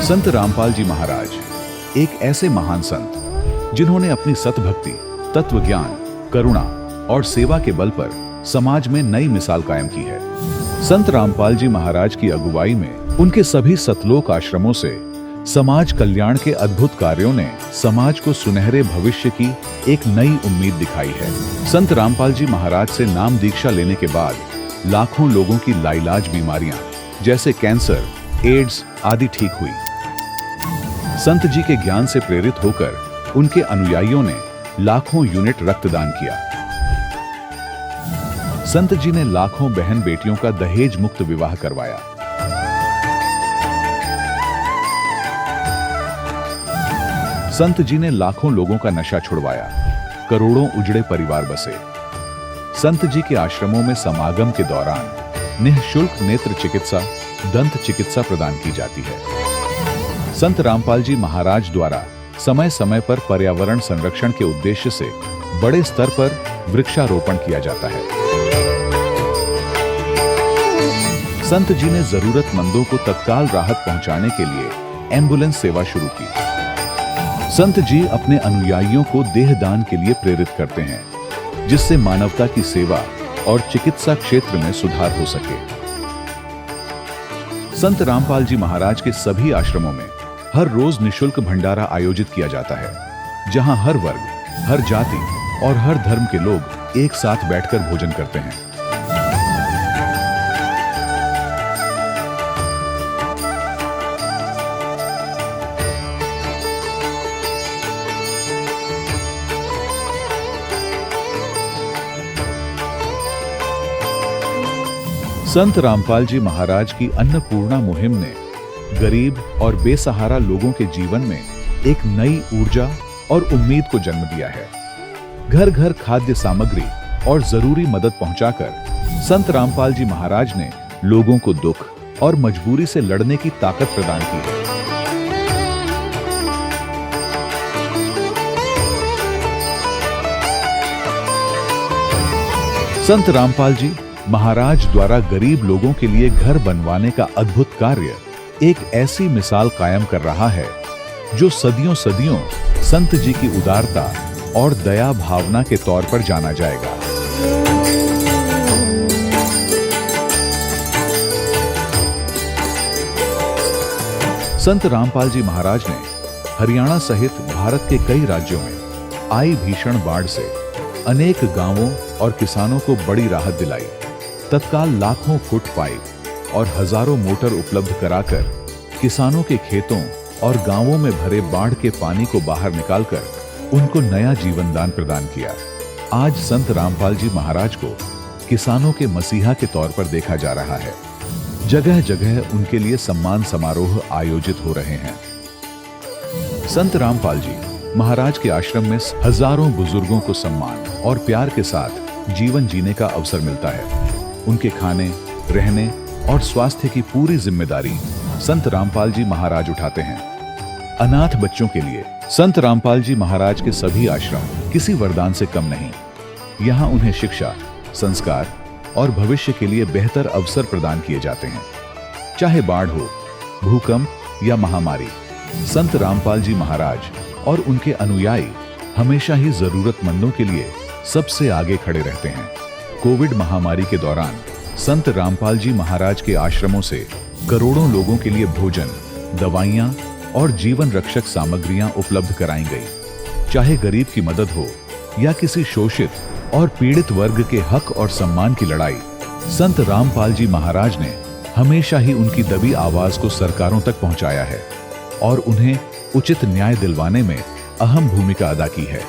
संत रामपाल जी महाराज एक ऐसे महान संत जिन्होंने अपनी सतभक्ति, तत्व ज्ञान, करुणा और सेवा के बल पर समाज में नई मिसाल कायम की है। संत रामपाल जी महाराज की अगुवाई में उनके सभी सतलोक आश्रमों से समाज कल्याण के अद्भुत कार्यों ने समाज को सुनहरे भविष्य की एक नई उम्मीद दिखाई है। संत रामपाल जी महाराज से नाम दीक्षा लेने के बाद लाखों लोगों की लाइलाज बीमारियां जैसे कैंसर, एड्स आदि ठीक हुई। संत जी के ज्ञान से प्रेरित होकर उनके अनुयायियों ने लाखों यूनिट रक्तदान किया। संत जी ने लाखों बहन बेटियों का दहेज मुक्त विवाह करवाया। संत जी ने लाखों लोगों का नशा छुड़वाया, करोड़ों उजड़े परिवार बसे। संत जी के आश्रमों में समागम के दौरान निःशुल्क नेत्र चिकित्सा, दंत चिकित्सा प्रदान की जाती है। संत रामपाल जी महाराज द्वारा समय समय पर पर्यावरण संरक्षण के उद्देश्य से बड़े स्तर पर वृक्षारोपण किया जाता है। संत जी ने जरूरतमंदों को तत्काल राहत पहुंचाने के लिए एम्बुलेंस सेवा शुरू की। संत जी अपने अनुयायियों को देहदान के लिए प्रेरित करते हैं, जिससे मानवता की सेवा और चिकित्सा क्षेत्र में सुधार हो सके। संत रामपाल जी महाराज के सभी आश्रमों में हर रोज निःशुल्क भंडारा आयोजित किया जाता है, जहां हर वर्ग, हर जाति और हर धर्म के लोग एक साथ बैठकर भोजन करते हैं। संत रामपाल जी महाराज की अन्नपूर्णा मुहिम ने गरीब और बेसहारा लोगों के जीवन में एक नई ऊर्जा और उम्मीद को जन्म दिया है। घर घर खाद्य सामग्री और जरूरी मदद पहुंचाकर संत रामपाल जी महाराज ने लोगों को दुख और मजबूरी से लड़ने की ताकत प्रदान की है। संत रामपाल जी महाराज द्वारा गरीब लोगों के लिए घर बनवाने का अद्भुत कार्य एक ऐसी मिसाल कायम कर रहा है जो सदियों सदियों संत जी की उदारता और दया भावना के तौर पर जाना जाएगा। संत रामपाल जी महाराज ने हरियाणा सहित भारत के कई राज्यों में आई भीषण बाढ़ से अनेक गांवों और किसानों को बड़ी राहत दिलाई। तत्काल लाखों फुट पाइप और हजारों मोटर उपलब्ध कराकर किसानों के खेतों और गांवों में भरे बाढ़ के पानी को बाहर निकालकर उनको नया जीवन दान प्रदान किया। आज संत रामपाल जी महाराज को किसानों के मसीहा के तौर पर देखा जा रहा है। जगह जगह उनके लिए सम्मान समारोह आयोजित हो रहे हैं। संत रामपाल जी महाराज के आश्रम में हजारों बुजुर्गों को सम्मान और प्यार के साथ जीवन जीने का अवसर मिलता है। उनके खाने, रहने और स्वास्थ्य की पूरी जिम्मेदारी संत रामपाल जी महाराज उठाते हैं। अनाथ बच्चों के लिए संत रामपाल जी महाराज के सभी आश्रम किसी वरदान से कम नहीं। यहाँ उन्हें शिक्षा, संस्कार और भविष्य के लिए बेहतर अवसर प्रदान किए जाते हैं। चाहे बाढ़ हो, भूकंप या महामारी, संत रामपाल जी महाराज और उनके अनुयायी हमेशा ही जरूरतमंदों के लिए सबसे आगे खड़े रहते हैं। कोविड महामारी के दौरान संत रामपाल जी महाराज के आश्रमों से करोड़ों लोगों के लिए भोजन, दवाइयां और जीवन रक्षक सामग्रियां उपलब्ध कराई गई। चाहे गरीब की मदद हो या किसी शोषित और पीड़ित वर्ग के हक और सम्मान की लड़ाई, संत रामपाल जी महाराज ने हमेशा ही उनकी दबी आवाज को सरकारों तक पहुंचाया है और उन्हें उचित न्याय दिलवाने में अहम भूमिका अदा की है।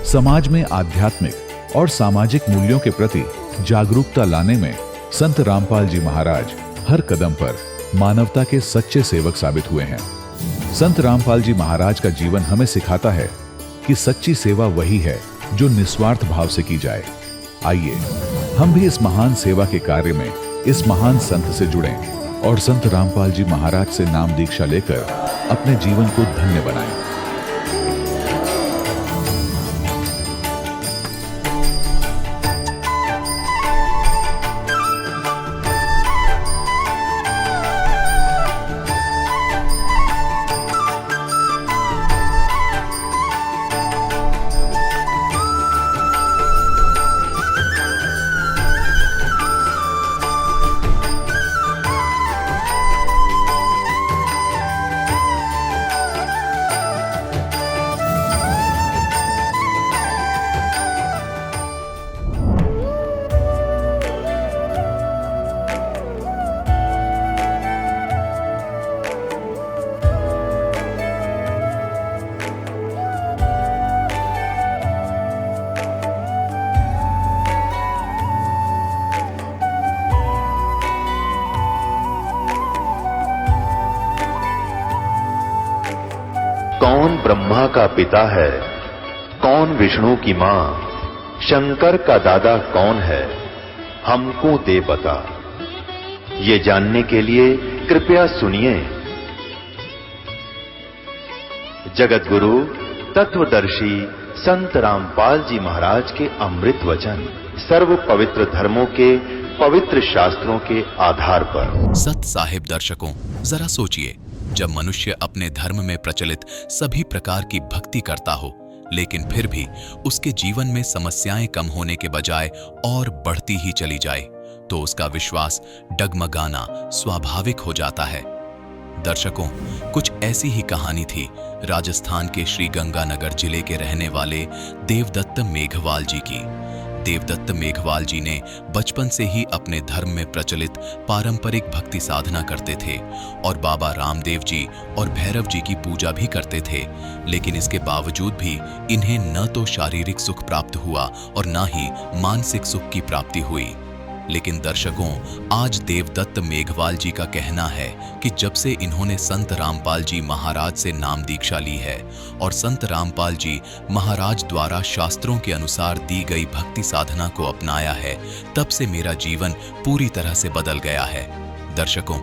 समाज में आध्यात्मिक और सामाजिक मूल्यों के प्रति जागरूकता लाने में संत रामपाल जी महाराज हर कदम पर मानवता के सच्चे सेवक साबित हुए हैं। संत रामपाल जी महाराज का जीवन हमें सिखाता है कि सच्ची सेवा वही है जो निस्वार्थ भाव से की जाए। आइए हम भी इस महान सेवा के कार्य में इस महान संत से जुड़ें और संत रामपाल जी महाराज से नाम दीक्षा लेकर अपने जीवन को धन्य बनाएं। कौन ब्रह्मा का पिता है, कौन विष्णु की मां, शंकर का दादा कौन है, हमको दे बता। ये जानने के लिए कृपया सुनिए। जगत गुरु तत्वदर्शी संत रामपाल जी महाराज के अमृत वचन सर्व पवित्र धर्मों के पवित्र शास्त्रों के आधार पर। सत साहिब दर्शकों, जरा सोचिए, जब मनुष्य अपने धर्म में प्रचलित सभी प्रकार की भक्ति करता हो, लेकिन फिर भी उसके जीवन में समस्याएं कम होने के बजाय और बढ़ती ही चली जाए, तो उसका विश्वास डगमगाना स्वाभाविक हो जाता है। दर्शकों, कुछ ऐसी ही कहानी थी राजस्थान के श्री गंगानगर जिले के रहने वाले देवदत्त मेघवाल जी की। देवदत्त मेघवाल जी ने बचपन से ही अपने धर्म में प्रचलित पारंपरिक भक्ति साधना करते थे और बाबा रामदेव जी और भैरव जी की पूजा भी करते थे, लेकिन इसके बावजूद भी इन्हें न तो शारीरिक सुख प्राप्त हुआ और न ही मानसिक सुख की प्राप्ति हुई। लेकिन दर्शकों, आज देवदत्त मेघवाल जी का कहना है कि जब से इन्होंने संत रामपाल जी महाराज से नाम दीक्षा ली है और संत रामपाल जी महाराज द्वारा शास्त्रों के अनुसार दी गई भक्ति साधना को अपनाया है, तब से मेरा जीवन पूरी तरह से बदल गया है। दर्शकों,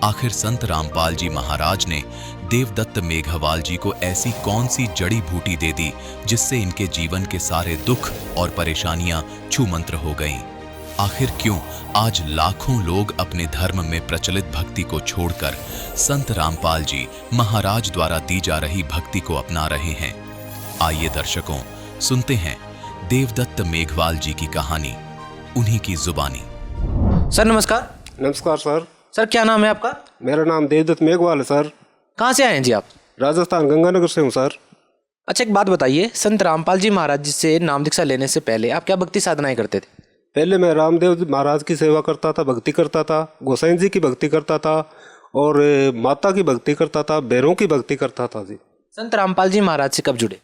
आखिर संत रामपाल जी महाराज ने देवदत्त मेघवाल जी को ऐसी कौन सी जड़ी बूटी दे दी जिससे इनके जीवन के सारे दुख और परेशानियां छूमंत्र हो गईं? आखिर क्यों आज लाखों लोग अपने धर्म में प्रचलित भक्ति को छोड़कर संत रामपाल जी महाराज द्वारा दी जा रही भक्ति को अपना रहे हैं? आइए दर्शकों, सुनते हैं देवदत्त मेघवाल जी की कहानी, उन्हीं की जुबानी। सर नमस्कार। नमस्कार सर। सर क्या नाम है आपका? मेरा नाम देवदत्त मेघवाल है सर। कहाँ से आए हैं जी आप? राजस्थान गंगानगर से हूँ सर। अच्छा, एक बात बताइए, संत रामपाल जी महाराज जी से नाम दीक्षा लेने से पहले आप क्या भक्ति साधनाएं करते थे? पहले मैं रामदेव महाराज की सेवा करता था, भक्ति करता था, गोसाई जी की भक्ति करता था और माता की भक्ति करता था, भैरों की भक्ति करता था जी। संत रामपाल जी महाराज से कब जुड़े?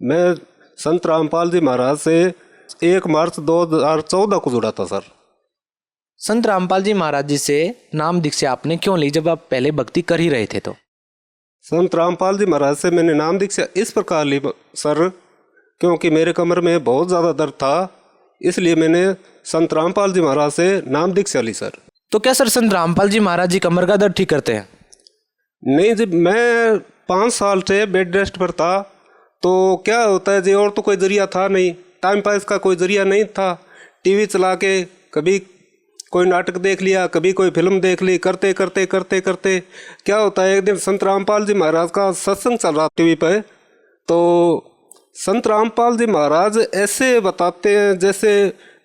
मैं संत रामपाल जी महाराज से 1 मार्च 2014 को जुड़ा था सर। संत रामपाल जी महाराज जी से नाम दीक्षा आपने क्यों ली जब आप पहले भक्ति कर ही रहे थे? तो संत रामपाल जी महाराज से मैंने नाम दीक्षा इस प्रकार ली सर, क्योंकि मेरे कमर में बहुत ज़्यादा दर्द था, इसलिए मैंने संत रामपाल जी महाराज से नाम दीक्षा ली सर। तो क्या सर संत रामपाल जी महाराज जी कमर का दर्द ठीक करते हैं? नहीं जी, मैं 5 साल से बेड रेस्ट पर था, तो क्या होता है जी, और तो कोई जरिया था नहीं, टाइम पास का कोई जरिया नहीं था। टीवी चला के कभी कोई नाटक देख लिया, कभी कोई फिल्म देख ली, करते करते करते करते क्या होता है, एक दिन संत रामपाल जी महाराज का सत्संग चल रहा टीवी पे, तो संत रामपाल जी महाराज ऐसे बताते हैं जैसे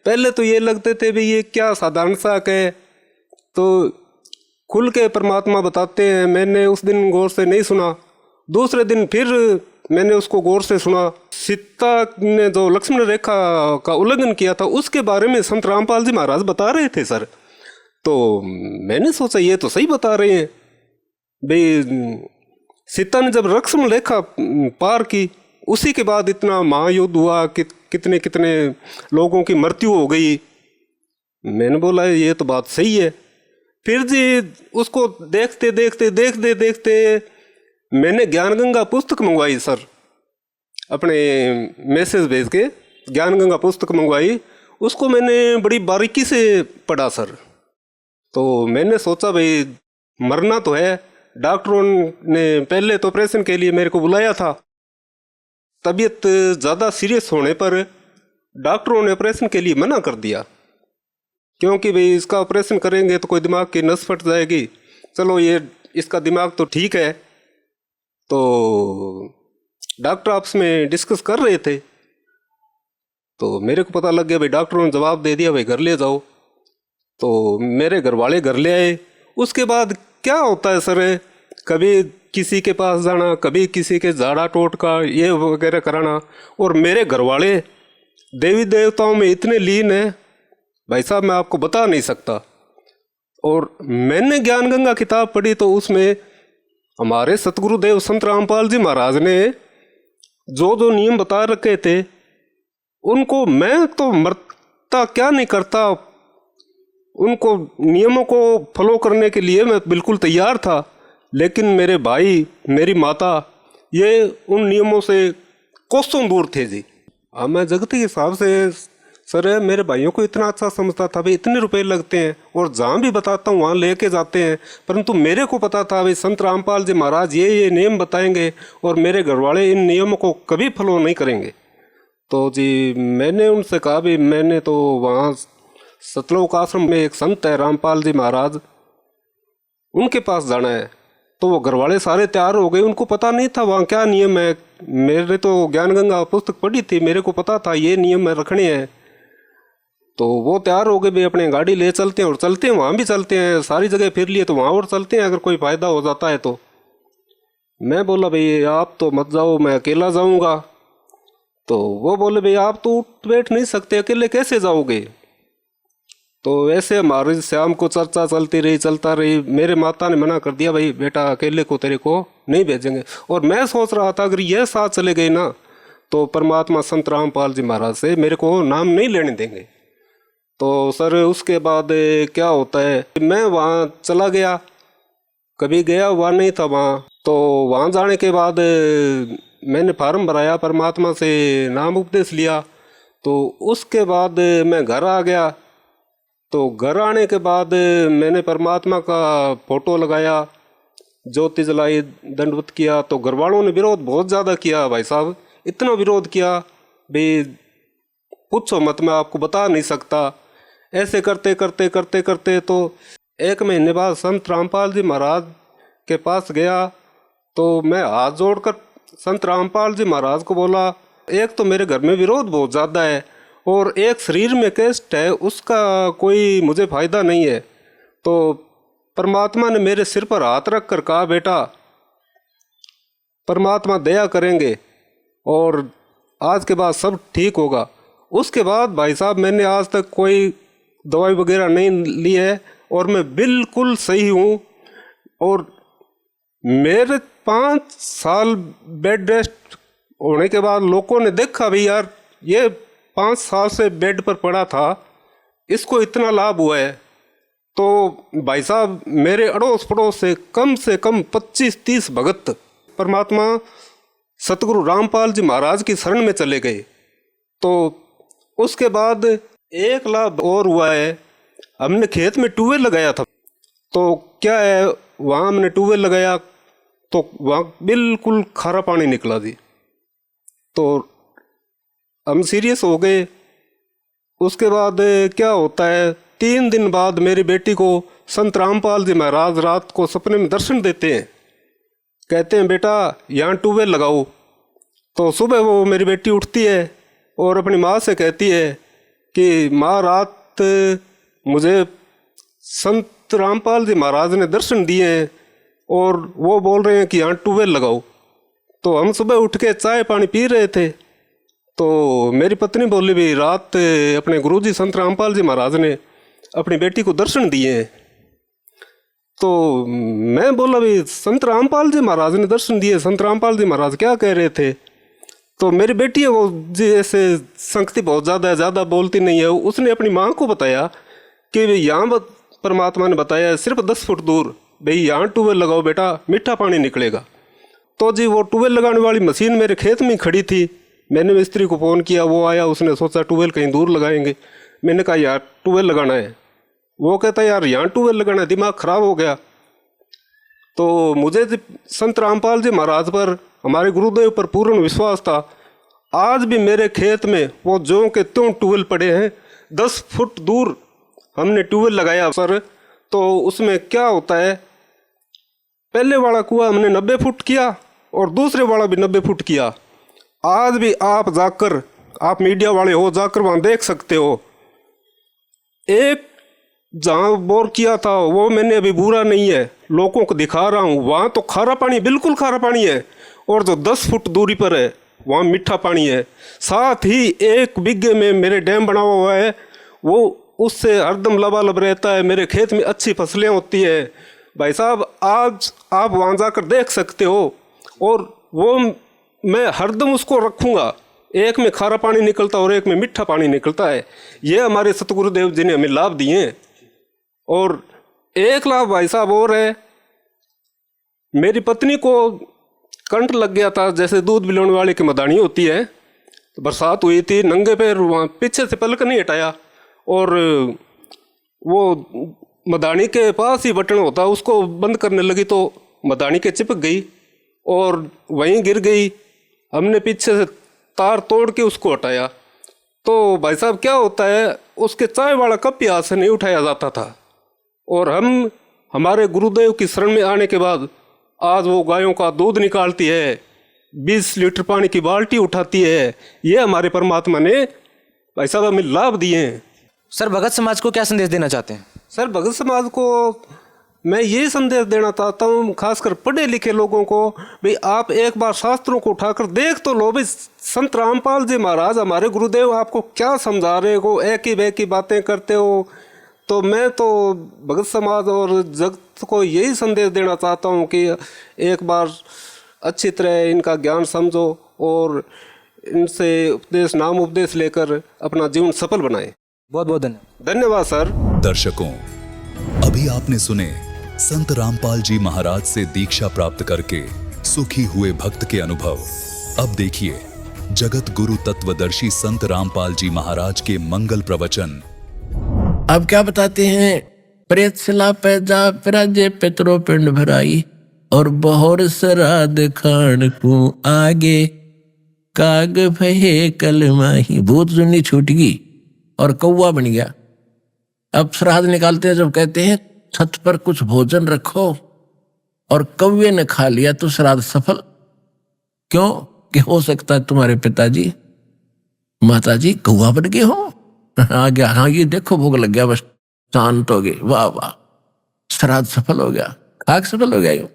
पहले तो ये लगते थे भी ये क्या साधारण सा है, तो खुल के परमात्मा बताते हैं। मैंने उस दिन गौर से नहीं सुना, दूसरे दिन फिर मैंने उसको गौर से सुना। सीता ने जो लक्ष्मण रेखा का उल्लंघन किया था उसके बारे में संत रामपाल जी महाराज बता रहे थे सर। तो मैंने सोचा ये तो सही बता रहे हैं भाई, सीता ने जब लक्ष्मण रेखा पार की उसी के बाद इतना महायुद्ध हुआ कि कितने कितने लोगों की मृत्यु हो गई। मैंने बोला ये तो बात सही है। फिर जी उसको देखते देखते देखते देखते मैंने ज्ञान गंगा पुस्तक मंगवाई सर, अपने मैसेज भेज के ज्ञान गंगा पुस्तक मंगवाई, उसको मैंने बड़ी बारीकी से पढ़ा सर। तो मैंने सोचा भाई मरना तो है, डॉक्टरों ने पहले तो ऑपरेशन के लिए मेरे को बुलाया था, तबीयत ज़्यादा सीरियस होने पर डॉक्टरों ने ऑपरेशन के लिए मना कर दिया, क्योंकि भाई इसका ऑपरेशन करेंगे तो कोई दिमाग की नस फट जाएगी। चलो ये इसका दिमाग तो ठीक है, तो डॉक्टर आपस में डिस्कस कर रहे थे, तो मेरे को पता लग गया भाई, डॉक्टरों ने जवाब दे दिया भाई घर ले जाओ। तो मेरे घर वाले घर ले आए। उसके बाद क्या होता है सर, कभी किसी के पास जाना, कभी किसी के झाड़ा टोटका ये वगैरह कराना, और मेरे घर वाले देवी देवताओं में इतने लीन हैं भाई साहब, मैं आपको बता नहीं सकता। और मैंने ज्ञान गंगा किताब पढ़ी तो उसमें हमारे सतगुरुदेव संत रामपाल जी महाराज ने जो जो नियम बता रखे थे उनको मैं तो मरता क्या नहीं करता, उनको नियमों को फॉलो करने के लिए मैं बिल्कुल तैयार था। लेकिन मेरे भाई, मेरी माता ये उन नियमों से कोसों दूर थे जी। हाँ, मैं जगती के हिसाब से सर मेरे भाइयों को इतना अच्छा समझता था, भाई इतने रुपए लगते हैं और जहाँ भी बताता हूँ वहाँ लेके जाते हैं, परंतु मेरे को पता था भाई संत रामपाल जी महाराज ये नियम बताएंगे और मेरे घरवाले इन नियमों को कभी फॉलो नहीं करेंगे। तो जी मैंने उनसे कहा भी मैंने तो वहाँ सतलोक आश्रम में एक संत है रामपाल जी महाराज, उनके पास जाना है। तो वो घरवाले सारे तैयार हो गए, उनको पता नहीं था वहाँ क्या नियम है। मेरे तो ज्ञान गंगा पुस्तक पढ़ी थी, मेरे को पता था ये नियम रखने हैं। तो वो तैयार हो गए भाई अपने गाड़ी ले चलते हैं और चलते हैं, वहाँ भी चलते हैं, सारी जगह फिर लिए तो वहाँ और चलते हैं अगर कोई फ़ायदा हो जाता है तो। मैं बोला भाई आप तो मत जाओ, मैं अकेला जाऊँगा। तो वो बोले भाई आप तो उठ बैठ नहीं सकते, अकेले कैसे जाओगे। तो ऐसे हमारी शाम को चर्चा चलता रही। मेरे माता ने मना कर दिया भाई बेटा अकेले को तेरे को नहीं भेजेंगे। और मैं सोच रहा था अगर यह साथ चले गए ना तो परमात्मा संत रामपाल जी महाराज से मेरे को नाम नहीं लेने देंगे। तो सर उसके बाद क्या होता है, मैं वहाँ चला गया, कभी गया हुआ नहीं था वहाँ। तो वहाँ जाने के बाद मैंने फार्म भराया, परमात्मा से नाम उपदेश लिया। तो उसके बाद मैं घर आ गया। तो घर आने के बाद मैंने परमात्मा का फोटो लगाया, ज्योति जलाई, दंडवत किया। तो घर वालों ने विरोध बहुत ज़्यादा किया भाई साहब, इतना विरोध किया भाई पूछो मत, मैं आपको बता नहीं सकता। ऐसे करते करते करते करते तो 1 महीने बाद संत रामपाल जी महाराज के पास गया। तो मैं हाथ जोड़कर संत रामपाल जी महाराज को बोला, एक तो मेरे घर में विरोध बहुत ज़्यादा है और एक शरीर में कष्ट है, उसका कोई मुझे फ़ायदा नहीं है। तो परमात्मा ने मेरे सिर पर हाथ रख कर कहा बेटा परमात्मा दया करेंगे और आज के बाद सब ठीक होगा। उसके बाद भाई साहब मैंने आज तक कोई दवाई वगैरह नहीं ली है और मैं बिल्कुल सही हूँ। और मेरे 5 साल बेड रेस्ट होने के बाद लोगों ने देखा भी यार ये 5 साल से बेड पर पड़ा था, इसको इतना लाभ हुआ है। तो भाई साहब मेरे अड़ोस पड़ोस से कम 25-30 भगत परमात्मा सतगुरु रामपाल जी महाराज की शरण में चले गए। तो उसके बाद एक लाभ और हुआ है, हमने खेत में ट्यूबवेल लगाया था। तो क्या है वहाँ हमने ट्यूबवेल लगाया तो वहाँ बिल्कुल खारा पानी निकला जी। तो हम सीरियस हो गए। उसके बाद क्या होता है, 3 दिन बाद मेरी बेटी को संत रामपाल जी महाराज रात को सपने में दर्शन देते हैं, कहते हैं बेटा यहाँ ट्यूबवेल लगाओ। तो सुबह वो मेरी बेटी उठती है और अपनी माँ से कहती है कि माँ रात मुझे संत रामपाल जी महाराज ने दर्शन दिए हैं और वो बोल रहे हैं कि यहाँ ट्यूबवेल लगाओ। तो हम सुबह उठ के चाय पानी पी रहे थे। तो मेरी पत्नी बोली भी रात अपने गुरुजी संत रामपाल जी महाराज ने अपनी बेटी को दर्शन दिए हैं। तो मैं बोला भी संत रामपाल जी महाराज ने दर्शन दिए, संत रामपाल जी महाराज क्या कह रहे थे। तो मेरी बेटी है वो जी ऐसे संगति बहुत ज़्यादा बोलती नहीं है, उसने अपनी माँ को बताया कि यहाँ परमात्मा ने बताया सिर्फ 10 फुट दूर भाई यहाँ ट्यूबवेल लगाओ बेटा, मीठा पानी निकलेगा। तो जी वो ट्यूबवेल लगाने वाली मशीन मेरे खेत में खड़ी थी। मैंने मिस्त्री को फ़ोन किया, वो आया, उसने सोचा ट्यूबवेल कहीं दूर लगाएंगे। मैंने कहा यार ट्यूबवेल लगाना है। वो कहता यार यहाँ ट्यूबवेल लगाना है, दिमाग ख़राब हो गया। तो मुझे संत रामपाल जी महाराज पर, हमारे गुरुदेव पर पूर्ण विश्वास था। आज भी मेरे खेत में वो ज्यों के त्यों ट्यूबवेल पड़े हैं। 10 फुट दूर हमने ट्यूबवेल लगाया सर। तो उसमें क्या होता है, पहले वाला कुआं हमने 90 फुट किया और दूसरे वाला भी 90 फुट किया। आज भी आप जाकर, आप मीडिया वाले हो, जाकर वहाँ देख सकते हो। एक जहाँ बोर किया था वो मैंने अभी बुरा नहीं है, लोगों को दिखा रहा हूँ। वहाँ तो खारा पानी, बिल्कुल खारा पानी है, और जो 10 फुट दूरी पर है वहाँ मीठा पानी है। साथ ही 1 बिघे में मेरे डैम बना हुआ है, वो उससे हरदम लबालब रहता है। मेरे खेत में अच्छी फसलें होती है। भाई साहब आज आप वहाँ जाकर देख सकते हो। और वो मैं हरदम उसको रखूँगा, एक में खारा पानी निकलता है और एक में मीठा पानी निकलता है। ये हमारे सतगुरुदेव जी ने हमें लाभ दिए हैं। और एक लाभ भाई साहब और है, मेरी पत्नी को करंट लग गया था। जैसे दूध बिलाने वाले की मदानी होती है, तो बरसात हुई थी, नंगे पैर वहाँ पीछे से पलक नहीं हटाया और वो मदानी के पास ही बटन होता उसको बंद करने लगी तो मदानी के चिपक गई और वहीं गिर गई। हमने पीछे से तार तोड़ के उसको हटाया। तो भाई साहब क्या होता है, उसके चाय वाला कप ही हाथ से नहीं उठाया जाता था। और हम हमारे गुरुदेव की शरण में आने के बाद आज वो गायों का दूध निकालती है, 20 लीटर पानी की बाल्टी उठाती है। ये हमारे परमात्मा ने भाई साहब हमें लाभ दिए हैं। सर भगत समाज को क्या संदेश देना चाहते हैं? सर भगत समाज को मैं ये संदेश देना चाहता हूँ, खासकर पढ़े लिखे लोगों को, भाई आप एक बार शास्त्रों को उठाकर देख तो लो। भाई संत रामपाल जी महाराज हमारे गुरुदेव आपको क्या समझा रहे हो, एक ही वे की बातें करते हो। तो मैं तो भगत समाज और जगत को यही संदेश देना चाहता हूँ कि एक बार अच्छी तरह इनका ज्ञान समझो और इनसे उपदेश नाम उपदेश लेकर अपना जीवन सफल बनाएं। बहुत बहुत धन्यवाद। धन्यवाद सर। दर्शकों, अभी आपने सुने संत रामपाल जी महाराज से दीक्षा प्राप्त करके सुखी हुए भक्त के अनुभव। अब देखिए जगत गुरु तत्वदर्शी संत रामपाल जी महाराज के मंगल प्रवचन। अब क्या बताते हैं? प्रेत सिला पैजा प्रजे पितरो पिंड भराई और बहुर श्राद्ध खान को आगे काग भये कल माही। भूत जुनी छूट गई और कौवा बन गया। अब श्राद्ध निकालते हैं, जब कहते हैं छत पर कुछ भोजन रखो और कौवे ने खा लिया तो श्राद्ध सफल। क्यों? कि हो सकता है तुम्हारे पिताजी माताजी कौवा बन गए हो। आ गया, हाँ ये देखो भोग लग गया, बस शांत हो गए। वाह वाह, श्राद्ध सफल हो गया, खाक सफल हो गया। यूं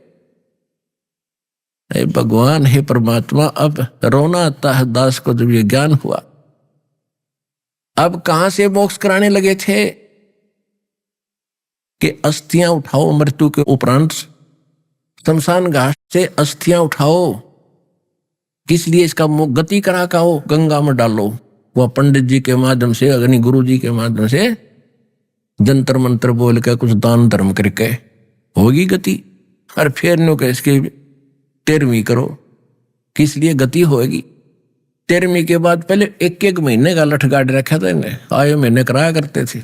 हे भगवान, हे परमात्मा, अब रोना आता है दास को जब ये ज्ञान हुआ। अब कहां से मोक्ष कराने लगे थे कि अस्थियां उठाओ मृत्यु के उपरांत, शमशान घाट से अस्थियां उठाओ। किस लिए? इसका गति करा का हो, गंगा में डालो। वह पंडित जी के माध्यम से, अग्नि गुरु जी के माध्यम से जंतर मंत्र बोल के कुछ दान धर्म करके होगी गति। और फिर नो के इसकी 13वीं करो। किस लिए गति होगी? 13वीं के बाद पहले एक एक महीने का लठ गाड़ रखा था इन्हें, आए महीने कराया करते थे,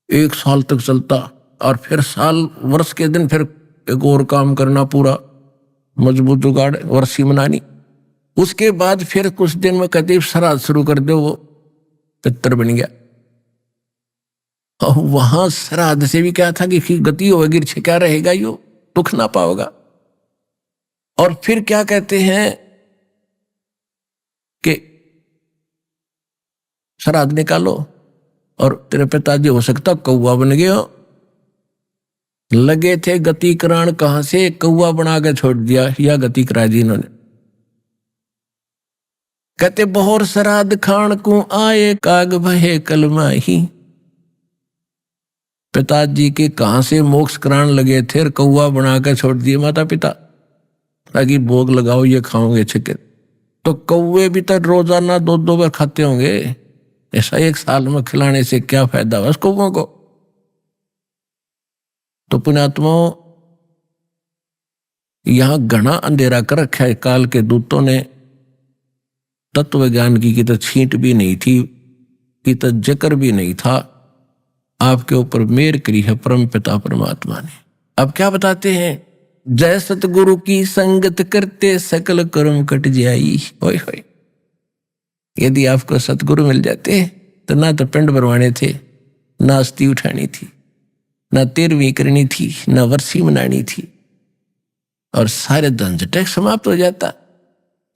1 साल तक चलता। और फिर साल वर्ष के दिन फिर एक और काम करना, पूरा मजबूत जुगाड़ वर्षी मनानी। उसके बाद फिर कुछ दिन में कहते श्राद्ध शुरू कर दो, वो पितर बन गया। और वहां श्राद्ध से भी क्या था कि गति होगी, क्या रहेगा, यो दुख ना पाओगा। और फिर क्या कहते हैं कि श्राद्ध निकालो और तेरे पिताजी हो सकता कौवा बन गए हो। लगे थे गति करान, कहां से कौवा बना के छोड़ दिया, या गति करा दी इन्होंने। कहते बहुर श्राद्ध खान को आए काग भये कल माही। पिताजी के कहां से मोक्ष कराने लगे थे, कौवा बना के छोड़ दिए माता पिता, ताकि भोग लगाओ ये खाओगे चिकन। तो कौवे भी तो रोजाना 2-2 बार खाते होंगे, ऐसा 1 साल में खिलाने से क्या फायदा हुआ उस कौवों को? तो पुण्यात्मा, यहां घना अंधेरा कर रखा है काल के दूतों ने। तत्व ज्ञान की तो छींट भी नहीं थी, की तो जिक्र भी नहीं था। आपके ऊपर मेहर करी है परम पिता परमात्मा ने। अब क्या बताते हैं? जय सतगुरु की संगत करते सकल कर्म कट जाई। होय होय, यदि आपको सतगुरु मिल जाते तो ना तो पिंड भरवाने थे, ना अस्थि उठानी थी, ना 13वीं करनी थी, ना वर्षी मनानी थी, और सारे झंझट समाप्त हो जाता।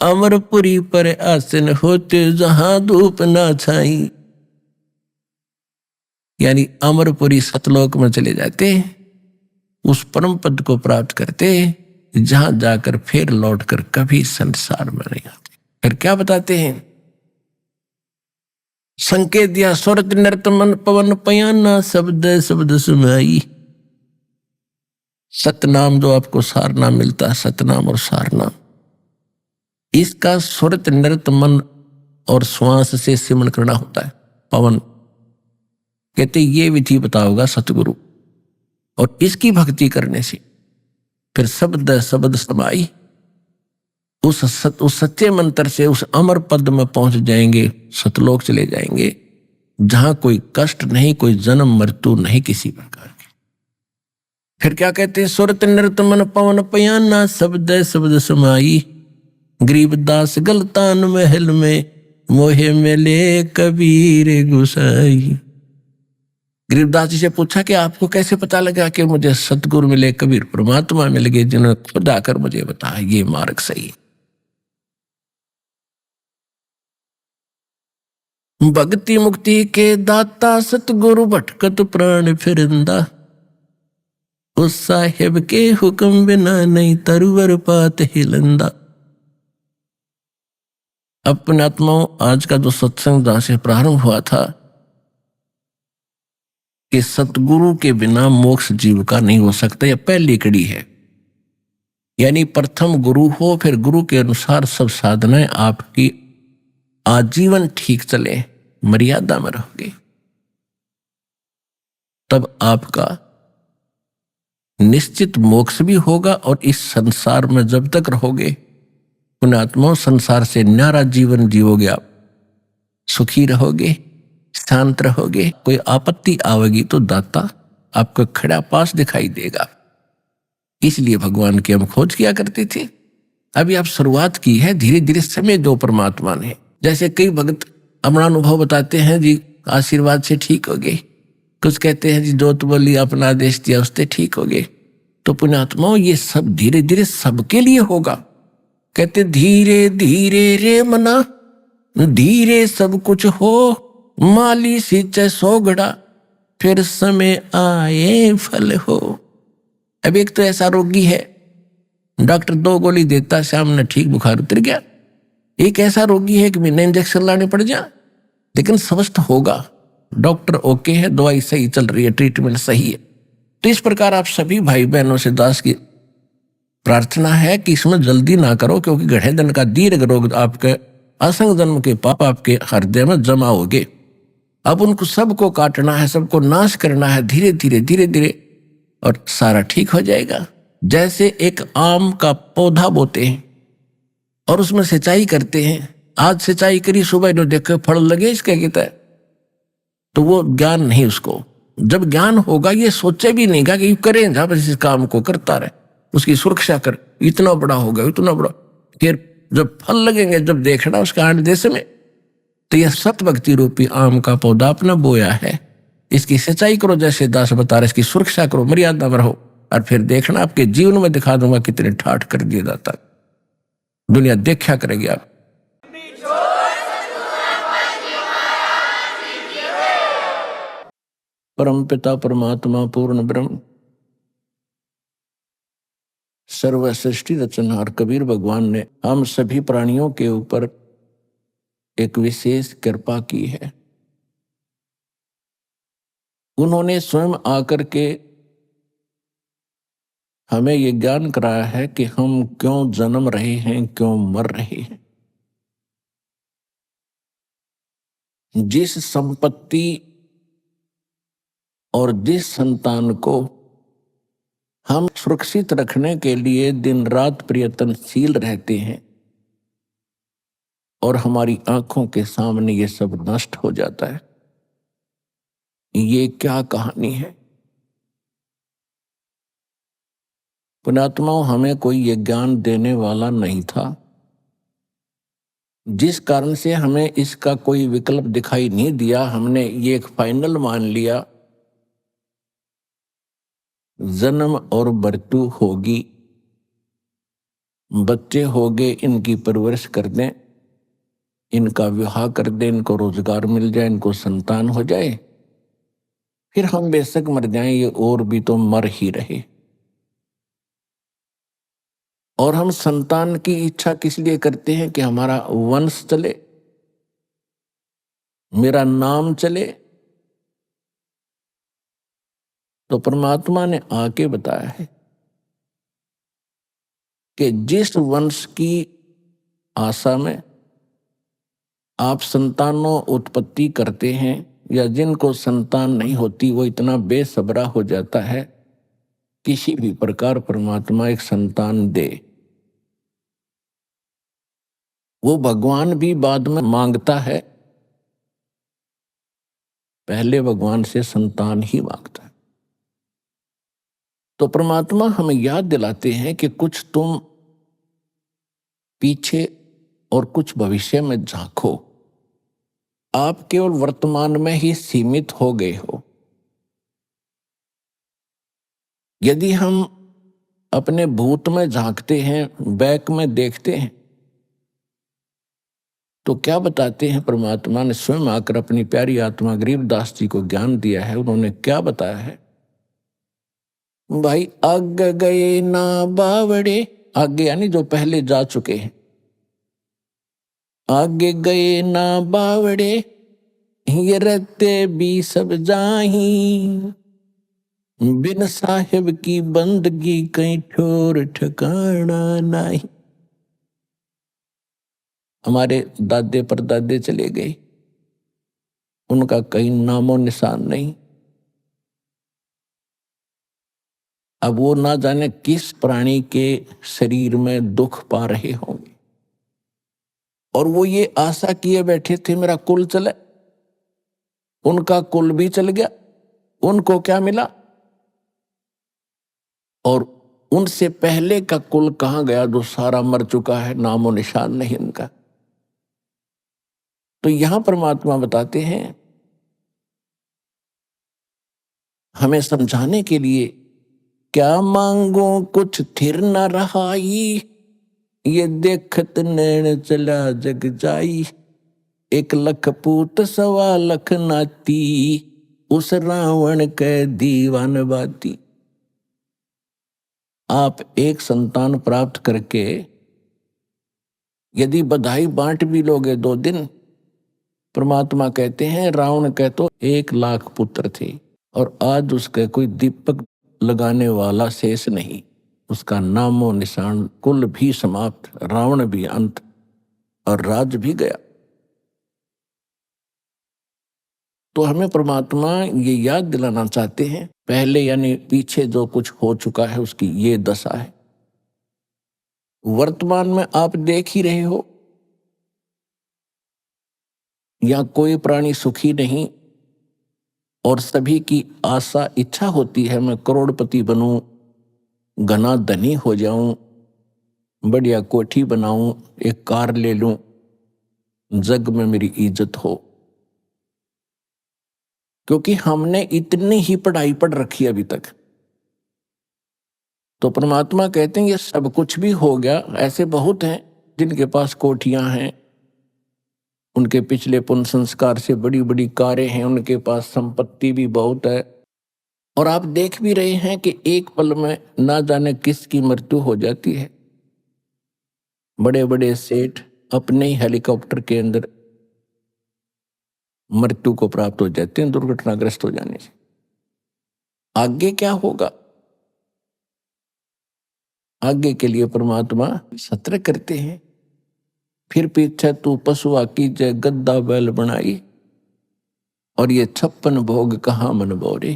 अमरपुरी पर आसन होते जहां धूप ना छाई। यानी अमरपुरी सतलोक में चले जाते, उस परम पद को प्राप्त करते जहां जाकर फिर लौटकर कभी संसार में नहीं आते। फिर क्या बताते हैं? संकेत दिया स्वर्ग नृत मन पवन पयाना शब्द शब्द सुनाई। सतनाम जो आपको सारनाम मिलता है, सतनाम और सारनाम, इसका सुरत नृत मन और श्वास से सिमरण करना होता है। पवन कहते ये विधि बताओगा सतगुरु, और इसकी भक्ति करने से फिर शब्द शब्द समाई उस सच्चे मंत्र से उस अमर पद में पहुंच जाएंगे, सतलोक चले जाएंगे, जहां कोई कष्ट नहीं, कोई जन्म मृत्यु नहीं किसी प्रकार की। फिर क्या कहते हैं, सुरत नृत मन पवन पयाना, शब्द शब्द समाई, गरीबदास गलतान महल में, मोहे मिले कबीर गुसाई। गरीबदास जी से पूछा कि आपको कैसे पता लगा कि मुझे सतगुरु मिले, कबीर परमात्मा मिल गए, जिन्होंने खुद आकर मुझे बताया ये मार्ग सही। भक्ति मुक्ति के दाता सतगुरु भटकत प्राण फिरंदा, उस साहेब के हुक्म बिना नहीं तरवर पात हिलंदा। अपने आत्माओं, आज का जो सत्संग जहां से प्रारंभ हुआ था कि सतगुरु के बिना मोक्ष जीव का नहीं हो सकता, यह पहली कड़ी है। यानी प्रथम गुरु हो, फिर गुरु के अनुसार सब साधनाएं आपकी आजीवन ठीक चले, मर्यादा में रहोगे, तब आपका निश्चित मोक्ष भी होगा। और इस संसार में जब तक रहोगे, पुण्यात्माओं, संसार से न्यारा जीवन जीवोगे आप, सुखी रहोगे, शांत रहोगे। कोई आपत्ति आवेगी तो दाता आपको खड़ा पास दिखाई देगा। इसलिए भगवान की हम खोज किया करते थे। अभी आप शुरुआत की है, धीरे धीरे समय दो परमात्मा ने। जैसे कई भक्त अपना अनुभव बताते हैं, जी आशीर्वाद से ठीक हो गए, कुछ कहते हैं जी जोत बोली अपना आदेश दिया उससे ठीक हो गए। तो पुण्यात्माओं, ये सब धीरे धीरे सबके लिए होगा। कहते धीरे धीरे रे मना, धीरे सब कुछ हो, माली सींचे सोगड़ा, फिर समय आए फल हो। अब एक तो ऐसा रोगी है, डॉक्टर 2 गोली देता, शाम ने ठीक बुखार उतर गया। एक ऐसा रोगी है कि महीने इंजेक्शन लाने पड़ जा, लेकिन स्वस्थ होगा, डॉक्टर ओके है, दवाई सही चल रही है, ट्रीटमेंट सही है। तो इस प्रकार आप सभी भाई बहनों से दास की प्रार्थना है कि इसमें जल्दी ना करो, क्योंकि गढ़े दिन का दीर्घ रोग आपके असंग जन्म के पाप आपके हृदय में जमा हो गए। अब उनको सबको काटना है, सबको नाश करना है, धीरे धीरे धीरे धीरे, और सारा ठीक हो जाएगा। जैसे एक आम का पौधा बोते हैं और उसमें सिंचाई करते हैं, आज सिंचाई करी, सुबह जो देखे फल लगे इसके कहता है, तो वो ज्ञान नहीं उसको। जब ज्ञान होगा ये सोचे भी नहीं कि करें, जहां पर इस काम को करता रहे, उसकी सुरक्षा कर, इतना बड़ा होगा, इतना बड़ा, फिर जब फल लगेंगे, जब देखना उसका आठ देश में। तो यह सत भक्ति रूपी आम का पौधा अपना बोया है, इसकी सिंचाई करो, जैसे दास बता रहे, इसकी सुरक्षा करो, मर्यादा में रहो, और फिर देखना आपके जीवन में दिखा दूंगा कितने ठाठ कर दिया जाता, दुनिया देखा करेगी आप। परम पिता परमात्मा पूर्ण ब्रह्म सर्व सृष्टि रचनहार कबीर भगवान ने हम सभी प्राणियों के ऊपर एक विशेष कृपा की है। उन्होंने स्वयं आकर के हमें ये ज्ञान कराया है कि हम क्यों जन्म रहे हैं, क्यों मर रहे हैं। जिस संपत्ति और जिस संतान को हम सुरक्षित रखने के लिए दिन रात प्रयत्नशील रहते हैं और हमारी आंखों के सामने ये सब नष्ट हो जाता है, ये क्या कहानी है। पुण्यात्माओं, हमें कोई ये ज्ञान देने वाला नहीं था, जिस कारण से हमें इसका कोई विकल्प दिखाई नहीं दिया। हमने ये एक फाइनल मान लिया, जन्म और मृत्यु होगी, बच्चे होंगे, इनकी परवरिश कर दें, इनका विवाह कर दें, इनको रोजगार मिल जाए, इनको संतान हो जाए, फिर हम बेशक मर जाएं, ये और भी तो मर ही रहे। और हम संतान की इच्छा किस लिए करते हैं कि हमारा वंश चले, मेरा नाम चले। तो परमात्मा ने आके बताया है कि जिस वंश की आशा में आप संतानों उत्पत्ति करते हैं, या जिनको संतान नहीं होती, वो इतना बेसब्रा हो जाता है किसी भी प्रकार परमात्मा एक संतान दे। वो भगवान भी बाद में मांगता है, पहले भगवान से संतान ही मांगता है। तो परमात्मा हमें याद दिलाते हैं कि कुछ तुम पीछे और कुछ भविष्य में झांको। आप केवल वर्तमान में ही सीमित हो गए हो। यदि हम अपने भूत में झांकते हैं, बैक में देखते हैं, तो क्या बताते हैं परमात्मा ने स्वयं आकर अपनी प्यारी आत्मा गरीबदास जी को ज्ञान दिया है। उन्होंने क्या बताया है? भाई आगे गए ना बावड़े, आगे यानी जो पहले जा चुके हैं, आगे गए ना बावड़े, ये रहते भी सब जाही, बिन साहिब की बंदगी कहीं ठोर ठिकाना नहीं। हमारे दादे परदादे चले गए, उनका कहीं नामो निशान नहीं। अब वो ना जाने किस प्राणी के शरीर में दुख पा रहे होंगे, और वो ये आशा किए बैठे थे मेरा कुल चले। उनका कुल भी चल गया, उनको क्या मिला? और उनसे पहले का कुल कहां गया जो सारा मर चुका है, नामो निशान नहीं उनका। तो यहां परमात्मा बताते हैं हमें समझाने के लिए, क्या मांगो कुछ थिर न रहाई, ये देखत नैन चला जग जाई, 1,00,000 पूत 1,25,00,000 नाती, उस रावण के दीवान बाती। आप एक संतान प्राप्त करके यदि बधाई बांट भी लोगे 2 दिन, परमात्मा कहते हैं रावण के तो 1,00,000 पुत्र थे, और आज उसके कोई दीपक लगाने वाला शेष नहीं। उसका नामो निशान, कुल भी समाप्त, रावण भी अंत, और राज भी गया। तो हमें परमात्मा ये याद दिलाना चाहते हैं, पहले यानी पीछे जो कुछ हो चुका है उसकी ये दशा है। वर्तमान में आप देख ही रहे हो, या कोई प्राणी सुखी नहीं, और सभी की आशा इच्छा होती है मैं करोड़पति बनूं, घना धनी हो जाऊं, बढ़िया कोठी बनाऊं, एक कार ले लूं, जग में मेरी इज्जत हो। क्योंकि हमने इतनी ही पढ़ाई पढ़ रखी अभी तक। तो परमात्मा कहते हैं ये सब कुछ भी हो गया। ऐसे बहुत हैं जिनके पास कोठियां हैं, उनके पिछले पुण्य संस्कार से बड़ी बड़ी कारें हैं, उनके पास संपत्ति भी बहुत है, और आप देख भी रहे हैं कि एक पल में ना जाने किसकी मृत्यु हो जाती है। बड़े बड़े सेठ अपने ही हेलीकॉप्टर के अंदर मृत्यु को प्राप्त हो जाते हैं दुर्घटनाग्रस्त हो जाने से। आगे क्या होगा, आगे के लिए परमात्मा सत्र करते हैं। फिर पीछे तू पशुआ की जय गद्दा बैल बनाई, और ये 56 भोग कहाँ मन बोरे,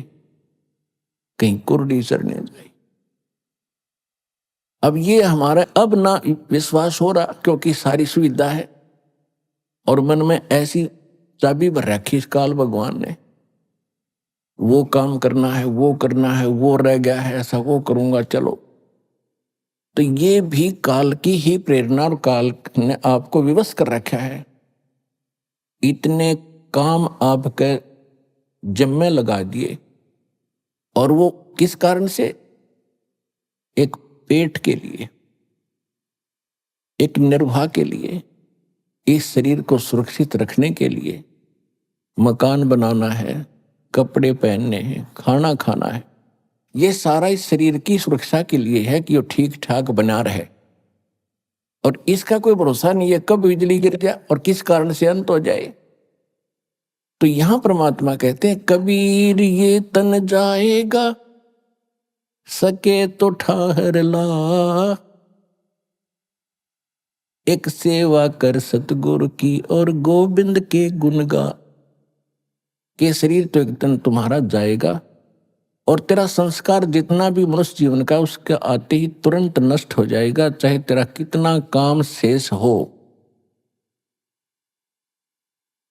कहीं कुर्डी चढ़ने जाए। अब ये हमारा अब ना विश्वास हो रहा, क्योंकि सारी सुविधा है, और मन में ऐसी चाबी भर रखी इस काल भगवान ने, वो काम करना है, वो करना है, वो रह गया है, ऐसा वो करूंगा, चलो। तो ये भी काल की ही प्रेरणा, और काल ने आपको विवश कर रखा है। इतने काम आपके जिम्मे लगा दिए, और वो किस कारण से? एक पेट के लिए, एक निर्वाह के लिए, इस शरीर को सुरक्षित रखने के लिए। मकान बनाना है, कपड़े पहनने हैं, खाना खाना है, ये सारा इस शरीर की सुरक्षा के लिए है कि वो ठीक ठाक बना रहे। और इसका कोई भरोसा नहीं है कब बिजली गिर जाए और किस कारण से अंत हो जाए। तो यहां परमात्मा कहते हैं कबीर ये तन जाएगा, सके तो ठहर ला, एक सेवा कर सतगुरु की और गोविंद के गुण गा। के शरीर तो एक दिन तुम्हारा जाएगा, और तेरा संस्कार जितना भी मनुष्य जीवन का उसके आते ही तुरंत नष्ट हो जाएगा, चाहे तेरा कितना काम शेष हो।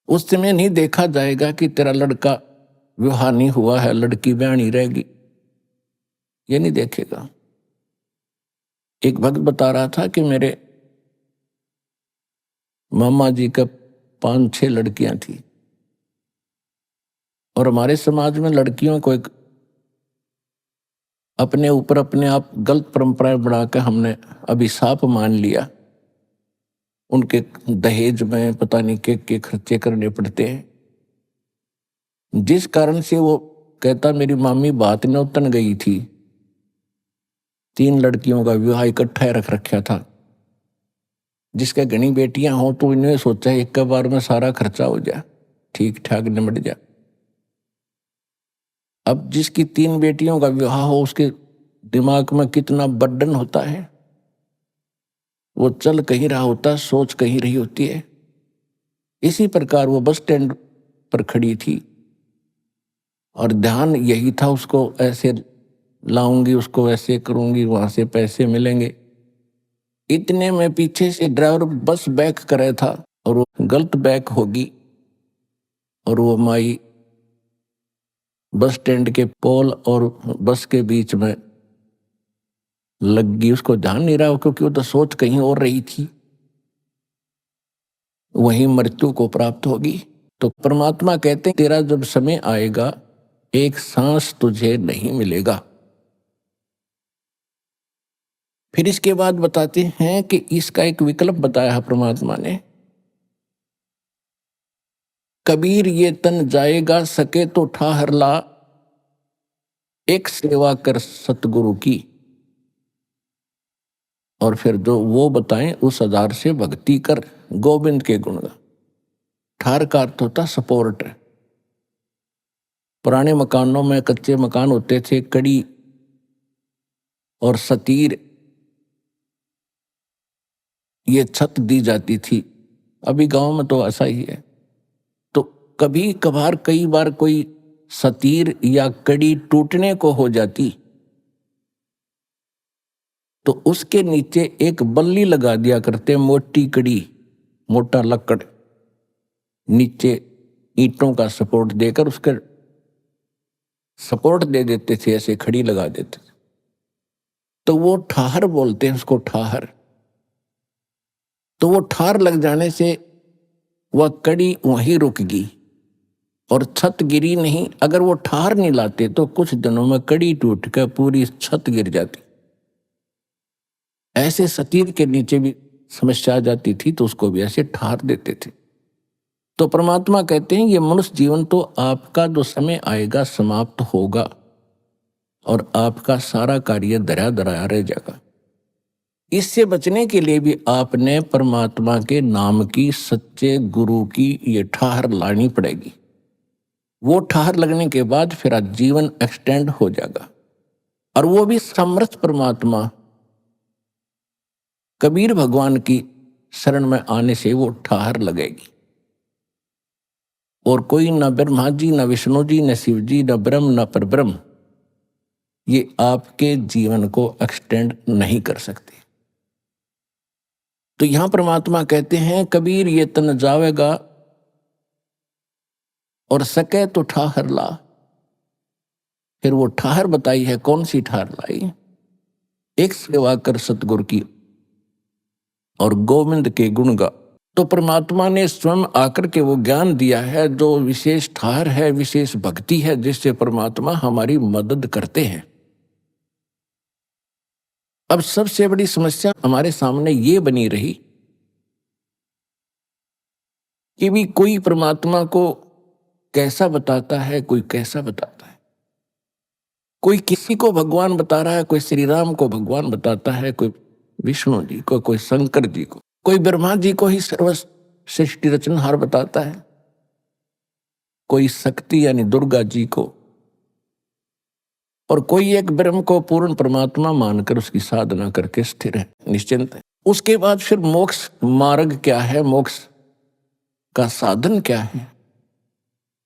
उस समय नहीं देखा जाएगा कि तेरा लड़का विवाह नहीं हुआ है, लड़की ब्याही रहेगी, ये नहीं देखेगा। एक भक्त बता रहा था कि मेरे मामा जी का 5-6 लड़कियां थी और हमारे समाज में लड़कियों को एक अपने ऊपर अपने आप गलत परंपराएं बढ़ाकर हमने अभिशाप मान लिया। उनके दहेज में पता नहीं के खर्चे करने पड़ते हैं, जिस कारण से वो कहता मेरी मामी बात न उतन गई थी, 3 लड़कियों का विवाह इकट्ठा रख रखा था। जिसके घनी बेटियां हों तो इन्हें सोचा एक के बार में सारा खर्चा हो जाए, ठीक ठाक निमट जाए। अब जिसकी 3 बेटियों का विवाह हो उसके दिमाग में कितना बर्डन होता है, वो चल कहीं रहा होता, सोच कहीं रही होती है। इसी प्रकार वो बस स्टैंड पर खड़ी थी और ध्यान यही था, उसको ऐसे लाऊंगी, उसको ऐसे करूंगी, वहां से पैसे मिलेंगे। इतने में पीछे से ड्राइवर बस बैक कर रहा था और वो गलत बैक होगी और वो माई बस स्टैंड के पोल और बस के बीच में लग गई। उसको ध्यान नहीं रहा क्योंकि वो तो सोच कहीं और रही थी, वहीं मृत्यु को प्राप्त होगी। तो परमात्मा कहते हैं तेरा जब समय आएगा एक सांस तुझे नहीं मिलेगा। फिर इसके बाद बताते हैं कि इसका एक विकल्प बताया है परमात्मा ने, कबीर ये तन जाएगा सके तो ठाहर ला, एक सेवा कर सतगुरु की। और फिर जो वो बताएं उस आधार से भक्ति कर, गोविंद के गुण गा। ठार का अर्थ होता सपोर्ट। पुराने मकानों में कच्चे मकान होते थे, कड़ी और सतीर ये छत दी जाती थी। अभी गांव में तो ऐसा ही है। तो कभी कभार कई बार कोई सतीर या कड़ी टूटने को हो जाती तो उसके नीचे एक बल्ली लगा दिया करते, मोटी कड़ी, मोटा लकड़, नीचे ईंटों का सपोर्ट देकर उसके सपोर्ट दे देते थे, ऐसे खड़ी लगा देते थे। तो वो ठाहर बोलते हैं उसको, ठाहर। तो वो ठार लग जाने से वह कड़ी वहीं रुक गई और छत गिरी नहीं। अगर वो ठार नहीं लाते तो कुछ दिनों में कड़ी टूट कर पूरी छत गिर जाती। ऐसे सतीर के नीचे भी समस्या आ जाती थी तो उसको भी ऐसे ठार देते थे। तो परमात्मा कहते हैं ये मनुष्य जीवन तो आपका जो समय आएगा समाप्त होगा और आपका सारा कार्य दरा दराया रह जाएगा। इससे बचने के लिए भी आपने परमात्मा के नाम की, सच्चे गुरु की ये ठाहर लानी पड़ेगी। वो ठाहर लगने के बाद फिर जीवन एक्सटेंड हो जाएगा। और वो भी समर्थ परमात्मा कबीर भगवान की शरण में आने से वो ठाहर लगेगी। और कोई न ब्रह्मा जी, न विष्णु जी, न शिव जी, न ब्रह्म, न परब्रह्म ये आपके जीवन को एक्सटेंड नहीं कर सकते। तो यहां परमात्मा कहते हैं कबीर ये तन जावेगा और सके तो ठाहर ला। फिर वो ठाहर बताई है, कौन सी ठाहर लाई? एक सेवा कर सतगुरु की और गोविंद के गुण गा। तो परमात्मा ने स्वयं आकर के वो ज्ञान दिया है जो विशेष ठाहर है, विशेष भक्ति है, जिससे परमात्मा हमारी मदद करते हैं। अब सबसे बड़ी समस्या हमारे सामने ये बनी रही कि भी कोई परमात्मा को कैसा बताता है, कोई कैसा बताता है। कोई किसी को भगवान बता रहा है, कोई श्री राम को भगवान बताता है, कोई विष्णु जी को, कोई शंकर जी को, कोई ब्रह्मा जी को ही सर्व सृष्टि रचनहार बताता है, कोई शक्ति यानी दुर्गा जी को, और कोई एक ब्रह्म को पूर्ण परमात्मा मानकर उसकी साधना करके स्थिर है, निश्चिंत है। उसके बाद फिर मोक्ष मार्ग क्या है, मोक्ष का साधन क्या है,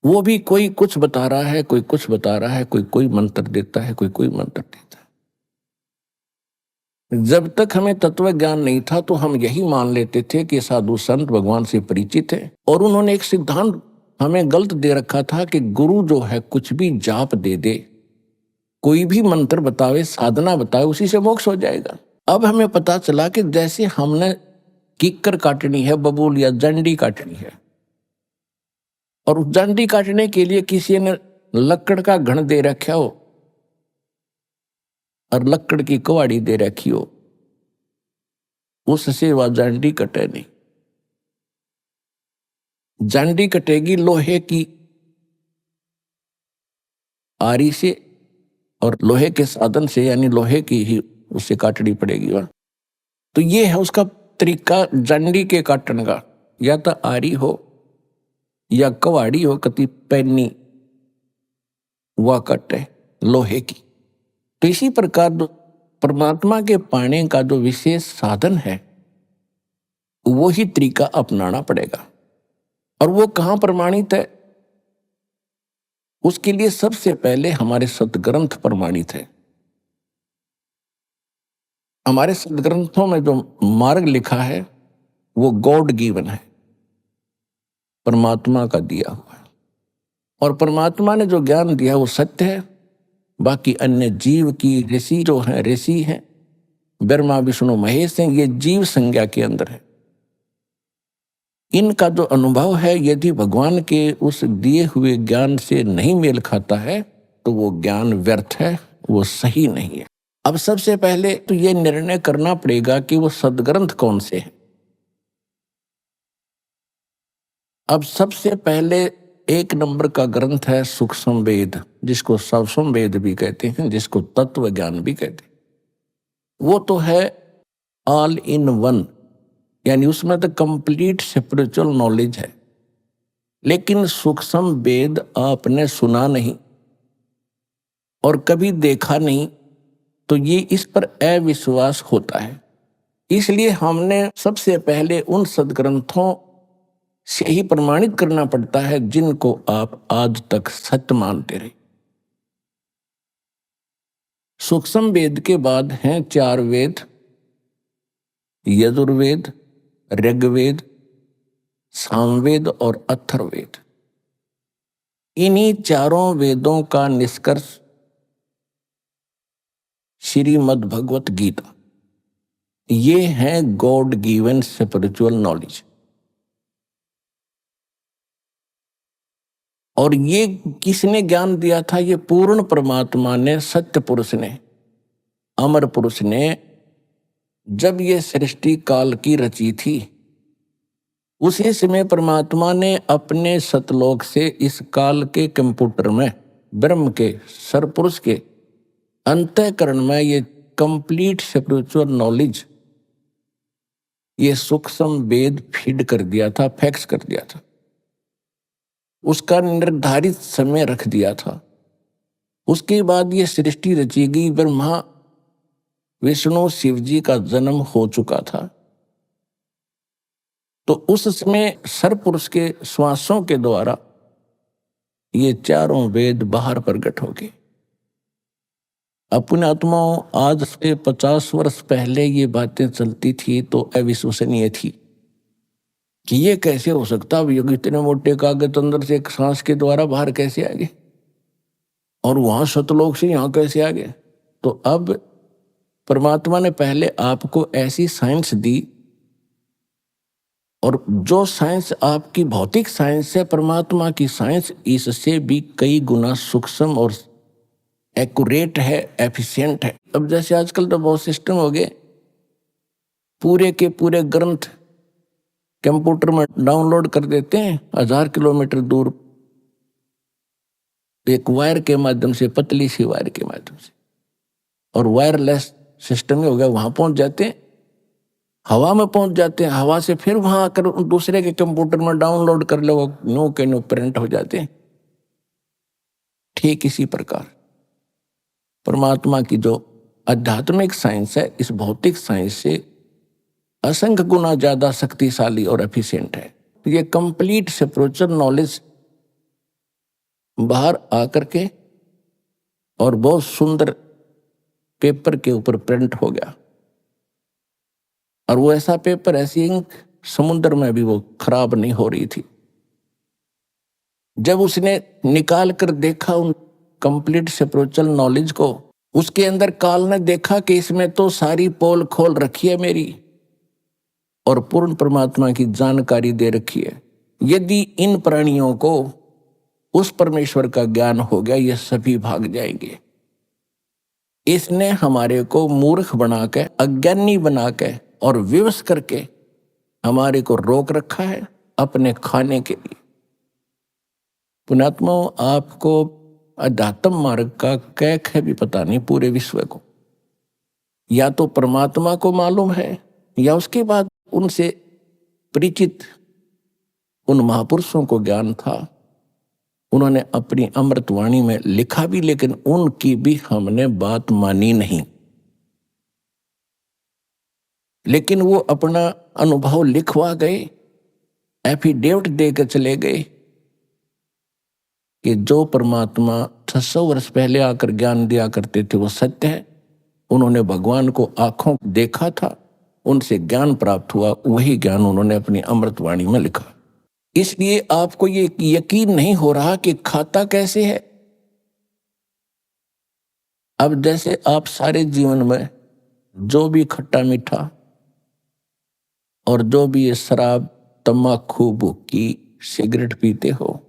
वो भी कोई कुछ बता रहा है, कोई कुछ बता रहा है, कोई कोई मंत्र देता है, कोई कोई मंत्र देता है। जब तक हमें तत्व ज्ञान नहीं था तो हम यही मान लेते थे कि साधु संत भगवान से परिचित है, और उन्होंने एक सिद्धांत हमें गलत दे रखा था कि गुरु जो है कुछ भी जाप दे दे, कोई भी मंत्र बतावे, साधना बतावे, उसी से मोक्ष हो जाएगा। अब हमें पता चला कि जैसे हमने किक्कर काटनी है, बबूल या जंडी काटनी है, और उस जंडी काटने के लिए किसी ने लकड़ का घन दे रखा हो और लकड़ की कुहाड़ी दे रखी हो, उससे वह जंडी कटे नहीं। जंडी कटेगी लोहे की आरी से और लोहे के साधन से, यानी लोहे की ही उससे काटनी पड़ेगी वह। तो ये है उसका तरीका जंडी के काटने का, या तो आरी हो या कुहाड़ी हो, कति पैनी वह कटे लोहे की। तो इसी प्रकार परमात्मा के पाने का जो विशेष साधन है वो ही तरीका अपनाना पड़ेगा। और वो कहाँ प्रमाणित है? उसके लिए सबसे पहले हमारे सदग्रंथ प्रमाणित है। हमारे सदग्रंथों में जो मार्ग लिखा है वो गॉड गिवन है, परमात्मा का दिया हुआ है। और परमात्मा ने जो ज्ञान दिया वो सत्य है। बाकी अन्य जीव की ऋषि जो है, ऋषि हैं, ब्रह्मा विष्णु महेश हैं, ये जीव संज्ञा के अंदर है। इनका जो अनुभव है, यदि भगवान के उस दिए हुए ज्ञान से नहीं मेल खाता है तो वो ज्ञान व्यर्थ है, वो सही नहीं है। अब सबसे पहले तो ये निर्णय करना पड़ेगा कि वो सदग्रंथ कौन से हैं। अब सबसे पहले एक नंबर का ग्रंथ है सूक्ष्म वेद, जिसको सवसम वेद भी कहते हैं, जिसको तत्व ज्ञान भी कहते हैं। वो तो है ऑल इन वन, यानी उसमें तो कंप्लीट स्पिरिचुअल नॉलेज है। लेकिन सूक्ष्म वेद आपने सुना नहीं और कभी देखा नहीं तो ये इस पर अविश्वास होता है। इसलिए हमने सबसे पहले उन सदग्रंथों से ही प्रमाणित करना पड़ता है जिनको आप आज तक सत्य मानते रहे। सूक्ष्म वेद के बाद हैं 4 वेद, यजुर्वेद, ऋग्वेद, सामवेद और अथर्ववेद। इन्हीं चारों वेदों का निष्कर्ष श्रीमद् भगवत गीता। ये है गॉड गिवन स्पिरिचुअल नॉलेज। और ये किसने ज्ञान दिया था? ये पूर्ण परमात्मा ने, सत्य पुरुष ने, अमर पुरुष ने, जब ये सृष्टि काल की रची थी उसी समय परमात्मा ने अपने सतलोक से इस काल के कंप्यूटर में, ब्रह्म के सरपुरुष के अंतःकरण में ये कंप्लीट स्पिरिचुअल नॉलेज, ये सूक्ष्म वेद फीड कर दिया था, फैक्स कर दिया था। उसका निर्धारित समय रख दिया था। उसके बाद ये सृष्टि रची गई। ब्रह्मा विष्णु शिव जी का जन्म हो चुका था। तो उस समय सरपुरुष के श्वासों के द्वारा ये चारों वेद बाहर प्रकट हो गए। अपने आत्माओं, आज से 50 वर्ष पहले ये बातें चलती थी तो अविश्वसनीय थी कि ये कैसे हो सकता, अब ये इतने मोटे कागज अंदर से एक सांस के द्वारा बाहर कैसे आ गए, और वहां सतलोक से यहाँ कैसे आ गए। तो अब परमात्मा ने पहले आपको ऐसी साइंस दी, और जो साइंस आपकी भौतिक साइंस है, परमात्मा की साइंस इससे भी कई गुना सूक्ष्म और एक्यूरेट है, एफिशिएंट है। अब जैसे आजकल तो बहुत सिस्टम हो गए, पूरे के पूरे ग्रंथ कंप्यूटर में डाउनलोड कर देते हैं 1000 किलोमीटर दूर, एक वायर के माध्यम से, पतली सी वायर के माध्यम से, और वायरलेस सिस्टम में हो गया, वहां पहुंच जाते हैं, हवा में पहुंच जाते हैं, हवा से फिर वहां आकर दूसरे के कंप्यूटर में डाउनलोड कर लो, नो के नो प्रिंट हो जाते हैं। ठीक इसी प्रकार परमात्मा की जो आध्यात्मिक साइंस है, इस भौतिक साइंस से असंख्य गुना ज्यादा शक्तिशाली और एफिशिएंट है। तो ये कंप्लीट स्पिरिचुअल नॉलेज बाहर आकर के और बहुत सुंदर पेपर के ऊपर प्रिंट हो गया। और वो ऐसा पेपर, ऐसी इंक, समुद्र में भी वो खराब नहीं हो रही थी। जब उसने निकाल कर देखा उन कंप्लीट स्पिरिचुअल नॉलेज को, उसके अंदर काल ने देखा कि इसमें तो सारी पोल खोल रखी है मेरी और पूर्ण परमात्मा की जानकारी दे रखी है। यदि इन प्राणियों को उस परमेश्वर का ज्ञान हो गया, ये सभी भाग जाएंगे। इसने हमारे को मूर्ख बना के, अज्ञानी बना के और विवश करके हमारे को रोक रखा है अपने खाने के लिए। पुण्यात्मा, आपको अध्यात्म मार्ग का कैक है भी पता नहीं पूरे विश्व को। या तो परमात्मा को मालूम है, या उसके बाद उनसे परिचित उन महापुरुषों को ज्ञान था, उन्होंने अपनी अमृतवाणी में लिखा भी, लेकिन उनकी भी हमने बात मानी नहीं। लेकिन वो अपना अनुभव लिखवा गए, एफिडेविट देकर चले गए कि जो परमात्मा 600 वर्ष पहले आकर ज्ञान दिया करते थे वो सत्य है। उन्होंने भगवान को आंखों देखा था, उनसे ज्ञान प्राप्त हुआ, वही ज्ञान उन्होंने अपनी अमृतवाणी में लिखा। इसलिए आपको ये यकीन नहीं हो रहा कि खाता कैसे है। अब जैसे आप सारे जीवन में जो भी खट्टा मीठा और जो भी ये शराब, तम्बाकू, भुक्की, सिगरेट पीते हो,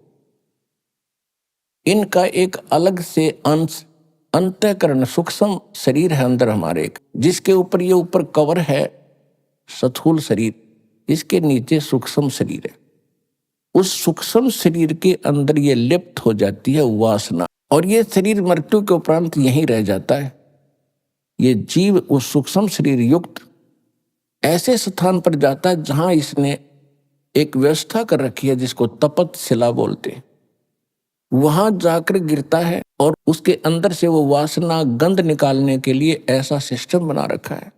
इनका एक अलग से अंश अंतःकरण, सूक्ष्म शरीर है अंदर हमारे, जिसके ऊपर ये ऊपर कवर है स्थूल शरीर, इसके नीचे सूक्ष्म शरीर है। उस सूक्ष्म शरीर के अंदर ये लिप्त हो जाती है वासना, और ये शरीर मृत्यु के उपरांत यहीं रह जाता है। ये जीव उस सूक्ष्म शरीर युक्त ऐसे स्थान पर जाता है जहां इसने एक व्यवस्था कर रखी है, जिसको तपत शिला बोलते हैं। वहां जाकर गिरता है और उसके अंदर से वो वासना गंध निकालने के लिए ऐसा सिस्टम बना रखा है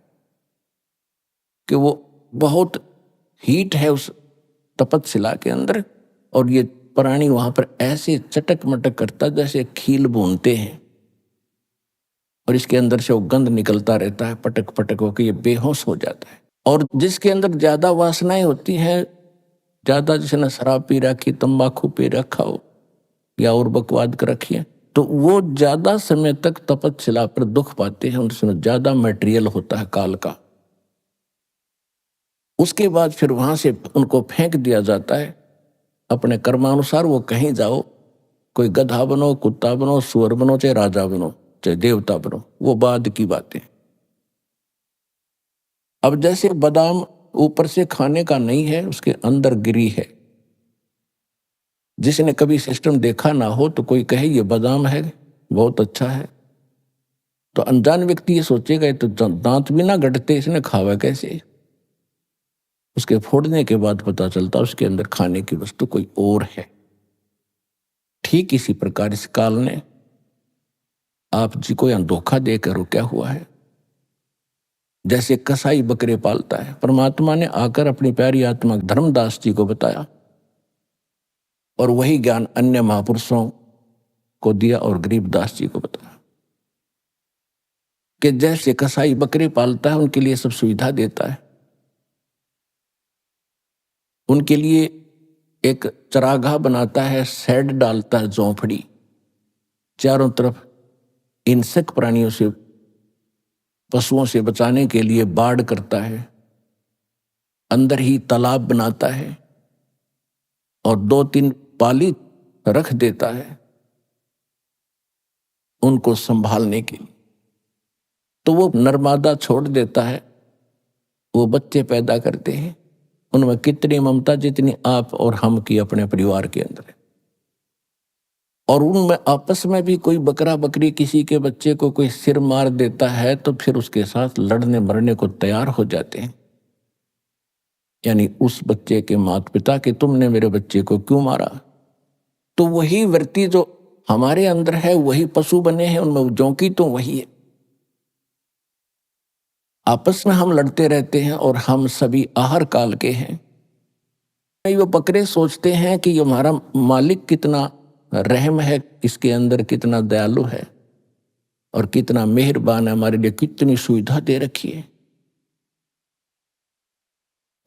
कि वो बहुत हीट है उस तपत शिला के अंदर, और ये प्राणी वहां पर ऐसे चटक मटक करता जैसे खील भूनते हैं, और इसके अंदर से वो गंध निकलता रहता है, पटक पटक होकर ये बेहोश हो जाता है। और जिसके अंदर ज्यादा वासनाएं होती हैं, ज्यादा जिसने शराब पी रखी, तंबाकू पी रखा हो या और बकवाद कर रखी है, तो वो ज्यादा समय तक तपत शिला पर दुख पाते हैं, उनसे ज्यादा मटेरियल होता है काल का। उसके बाद फिर वहां से उनको फेंक दिया जाता है अपने कर्मानुसार। वो कहीं जाओ, कोई गधा बनो, कुत्ता बनो, सुअर बनो, चाहे राजा बनो, चाहे देवता बनो, वो बाद की बातें। अब जैसे बादाम ऊपर से खाने का नहीं है, उसके अंदर गिरी है। जिसने कभी सिस्टम देखा ना हो तो कोई कहे ये बादाम है, बहुत अच्छा है, तो अनजान व्यक्ति ये सोचेगा तो दांत भी ना गटते, इसने खावा कैसे। उसके फोड़ने के बाद पता चलता उसके अंदर खाने की वस्तु कोई और है। ठीक इसी प्रकार इस काल ने आप जी को यहां धोखा देकर क्या हुआ है। जैसे कसाई बकरे पालता है, परमात्मा ने आकर अपनी प्यारी आत्मा धर्मदास जी को बताया, और वही ज्ञान अन्य महापुरुषों को दिया और गरीबदास जी को बताया कि जैसे कसाई बकरे पालता है, उनके लिए सब सुविधा देता है, उनके लिए एक चरागाह बनाता है, शेड डालता है, झोंपड़ी, चारों तरफ हिंसक प्राणियों से, पशुओं से बचाने के लिए बाड़ करता है, अंदर ही तालाब बनाता है और 2-3 पाली रख देता है उनको संभालने के लिए। तो वो नर्मदा छोड़ देता है, वो बच्चे पैदा करते हैं, उनमें कितनी ममता जितनी आप और हम की अपने परिवार के अंदर है। और उनमें आपस में भी कोई बकरा बकरी किसी के बच्चे को कोई सिर मार देता है तो फिर उसके साथ लड़ने मरने को तैयार हो जाते हैं। यानी उस बच्चे के माता पिता कि तुमने मेरे बच्चे को क्यों मारा। तो वही वृत्ति जो हमारे अंदर है, वही पशु बने हैं, उनमें जोंकी तो वही है। आपस में हम लड़ते रहते हैं और हम सभी आहार काल के हैं। वो बकरे सोचते हैं कि ये हमारा मालिक कितना रहम है, इसके अंदर कितना दयालु है और कितना मेहरबान है, हमारे लिए कितनी सुविधा दे रखी है।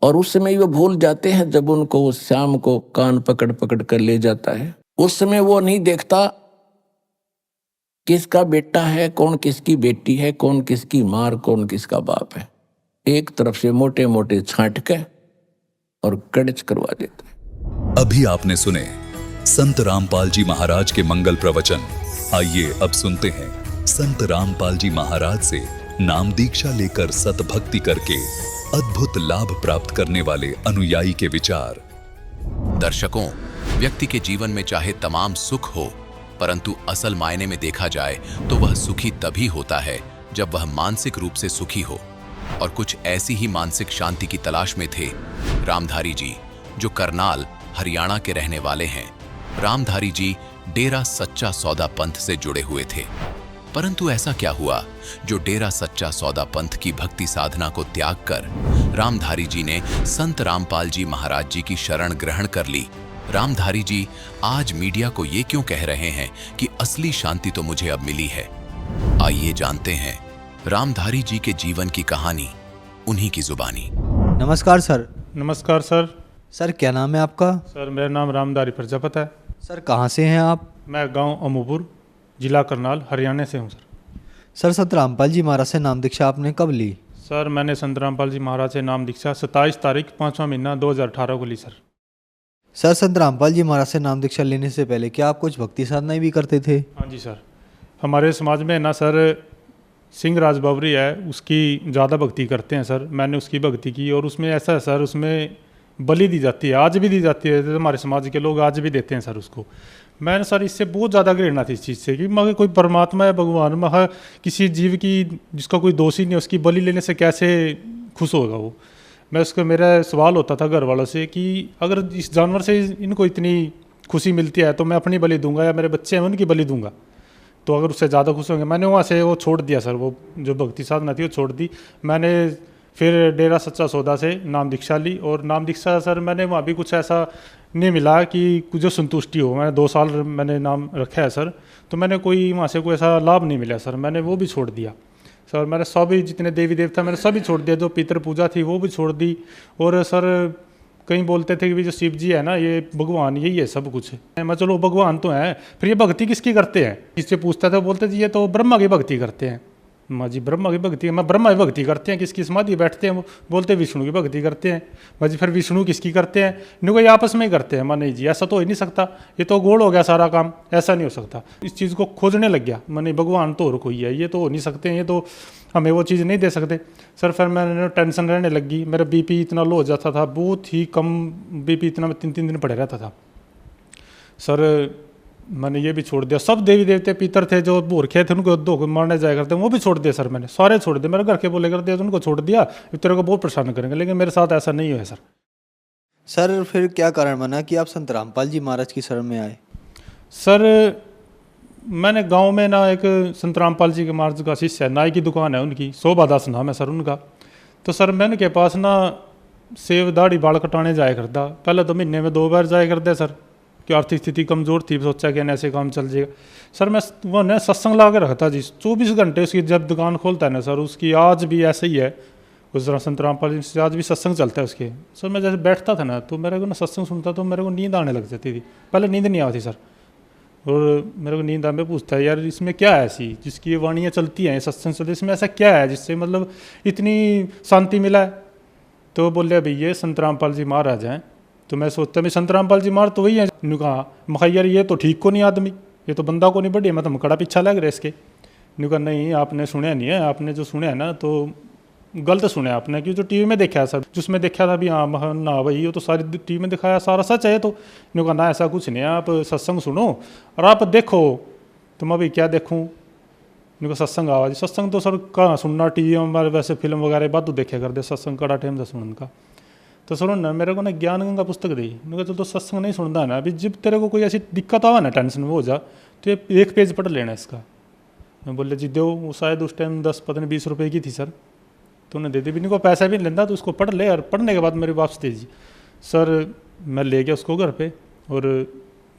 और उस समय वो भूल जाते हैं जब उनको उस श्याम को कान पकड़ पकड़ कर ले जाता है। उस समय वो नहीं देखता किसका बेटा है, कौन किसकी बेटी है, कौन किसकी मार, कौन किसका बाप है। एक तरफ से मोटे मोटे छांट के और कड़च करवा देता है। अभी आपने सुने संत रामपाल जी महाराज के मंगल प्रवचन। आइए अब सुनते हैं संत रामपाल जी महाराज से नाम दीक्षा लेकर सतभक्ति करके अद्भुत लाभ प्राप्त करने वाले अनुयायी के विचार। दर्शकों, व्यक्ति के जीवन में चाहे तमाम सुख हो, परंतु असल मायने में देखा जाए तो वह सुखी तभी होता है जब वह मानसिक रूप से सुखी हो। और कुछ ऐसी ही मानसिक शांति की तलाश में थे रामधारी जी, जो करनाल हरियाणा के रहने वाले हैं। रामधारी जी डेरा सच्चा सौदा पंथ से जुड़े हुए थे, परंतु ऐसा क्या हुआ जो डेरा सच्चा सौदा पंथ की भक्ति साधना को त्याग कर रामधारी जी ने संत रामपाल जी महाराज जी की शरण ग्रहण कर ली। रामधारी जी आज मीडिया को ये क्यों कह रहे हैं कि असली शांति तो मुझे अब मिली है? आइए जानते हैं रामधारी जी के जीवन की कहानी, उन्हीं की जुबानी। नमस्कार सर। नमस्कार सर। सर क्या नाम है आपका? सर मेरा नाम रामधारी प्रजापत है। सर कहाँ से हैं आप? मैं गांव अमूपुर, जिला करनाल, हरियाणा से हूं सर। संत रामपाल जी महाराज से नाम दीक्षा आपने कब ली? सर मैंने संत रामपाल जी महाराज से नाम दीक्षा 27 तारीख 5वां महीना 2018 को ली सर। सर संत रामपाल जी महाराज से नाम दीक्षा लेने से पहले क्या आप कुछ भक्ति साधनाएं भी करते थे? हाँ जी सर, हमारे समाज में ना सर सिंह राज बावरी है, उसकी ज़्यादा भक्ति करते हैं सर। मैंने उसकी भक्ति की और उसमें ऐसा है सर, उसमें बलि दी जाती है, आज भी दी जाती है। हमारे समाज के लोग आज भी देते हैं सर उसको। मैंने सर इससे बहुत ज़्यादा घृणा थी इस चीज़ से कि मगर कोई परमात्मा है, भगवान, मगर किसी जीव की जिसका कोई दोषी नहीं है उसकी बलि लेने से कैसे खुश होगा वो। मैं उसका मेरा सवाल होता था घर वालों से कि अगर इस जानवर से इनको इतनी खुशी मिलती है तो मैं अपनी बलि दूंगा या मेरे बच्चे हैं उनकी बलि दूंगा, तो अगर उससे ज़्यादा खुश होंगे। मैंने वहाँ से वो छोड़ दिया सर, वो जो भक्ति साधना थी वो छोड़ दी। मैंने फिर डेरा सच्चा सौदा से नाम दीक्षा ली और नाम दीक्षा सर मैंने वहाँ भी कुछ ऐसा नहीं मिला कि कुछ जो संतुष्टि हो। मैंने 2 साल मैंने नाम रखा है सर, तो मैंने कोई वहाँ से कोई ऐसा लाभ नहीं मिला सर। मैंने वो भी छोड़ दिया सर। मैंने सभी जितने देवी देवता मैंने सभी छोड़ दिया, जो पितर पूजा थी वो भी छोड़ दी। और सर कहीं बोलते थे कि जो शिव जी है ना ये भगवान यही है सब कुछ है। मैं चलो भगवान तो है, फिर ये भक्ति किसकी करते हैं? किससे पूछता था, बोलते थे ये तो ब्रह्मा की भक्ति करते हैं। माँ जी ब्रह्मा की भक्ति, मैं ब्रह्मा की भक्ति करते हैं, किसकी समाधि बैठते हैं? वो बोलते विष्णु की भक्ति करते हैं। माँ जी फिर विष्णु किसकी करते हैं? इनको ये आपस में ही करते हैं। माँ नहीं जी ऐसा तो हो ही नहीं सकता, ये तो गोल हो गया सारा काम, ऐसा नहीं हो सकता। इस चीज़ को खोजने लग गया। मैंने भगवान तो और कोई है, ये तो हो नहीं सकते, ये तो हमें वो चीज़ नहीं दे सकते सर। फिर मैंने टेंशन रहने लगी, मेरा बीपी इतना लो हो जाता था, बहुत ही कम बीपी, इतना मैं 3 दिन पड़े रहता था सर। मैंने ये भी छोड़ दिया। सब देवी देवते पितर थे जो भूरखे थे उनको दो मारने जाया करते हैं, वो भी छोड़ दिया सर। मैंने सारे छोड़ दिए, मेरे घर के बोले करते तो उनको छोड़ दिया, तेरे को बहुत परेशान करेंगे, लेकिन मेरे साथ ऐसा नहीं हुआ सर। सर फिर क्या कारण बना कि आप संत रामपाल जी महाराज की शरण में आए? सर मैंने गांव में ना एक संत रामपाल जी के महाराज का शिष्य है, नाई की दुकान है उनकी, शोभा दास नाम है सर उनका। तो सर मैं उनके पास ना सेव दाढ़ी बाल कटाने जाया करता। पहले तो महीने में 2 बार जाया करते सर, कि आर्थिक स्थिति कमज़ोर थी, सोचा कि ऐसे काम चल जाएगा सर। मैं वो ना सत्संग ला के रखता जी, 24 घंटे उसकी जब दुकान खोलता है ना सर, उसकी आज भी ऐसे ही है। उस तरह संत रामपाल जी से आज भी सत्संग चलता है उसके सर। मैं जैसे बैठता था ना तो मेरे को ना सत्संग सुनता तो मेरे को नींद आने लग जाती थी। पहले नींद नहीं आती सर, और मेरे को नींद आने पूछता है यार इसमें क्या है ऐसी जिसकी ये वाणियाँ चलती हैं, सत्संग चलती, इसमें ऐसा क्या है जिससे मतलब इतनी शांति मिला है? तो बोले भाई ये संत रामपाल जी महाराज हैं। तो मैं सोचता मैं संत रामपाल जी महाराज तो वही है। कहा मखैर ये तो ठीक को नहीं आदमी, ये तो बंदा को नहीं बढ़िया, मैं तो मकड़ा पीछा लग रहा है इसके। कहा नहीं आपने सुना नहीं है, आपने जो सुना है ना तो गलत सुना है आपने, क्योंकि जो टीवी में देखा है सर, जिसमें देखा था भी हाँ ना भाई ये तो सारी टीवी में दिखाया सारा सच है। तो कहा ना ऐसा कुछ नहीं है, आप सत्संग सुनो और आप देखो। तो मैं भाई क्या देखूँ? कहा सत्संग आवाज़, सत्संग तो सर कहाँ सुनना, टीवी में हमारे वैसे फिल्म वगैरह बात देखे करते, सत्संग कड़ा टाइम था सुनने का। तो सुनो ना मेरे को ना ज्ञान गंगा पुस्तक दी। मैंने कहा तो सत्संग नहीं सुनता है ना, अभी जब तेरे को कोई ऐसी दिक्कत आवा ना, टेंशन में हो जा, तो ये 1 पेज पढ़ लेना इसका। मैं बोले जी दो, वो शायद उस टाइम 10 पता नहीं 20 रुपये की थी सर, तो उन्हें दे दी। भी नहीं को पैसा भी नहीं लेता, तो उसको पढ़ ले और पढ़ने के बाद मेरे वापस दे दीजिए सर। मैं ले गया उसको घर पे और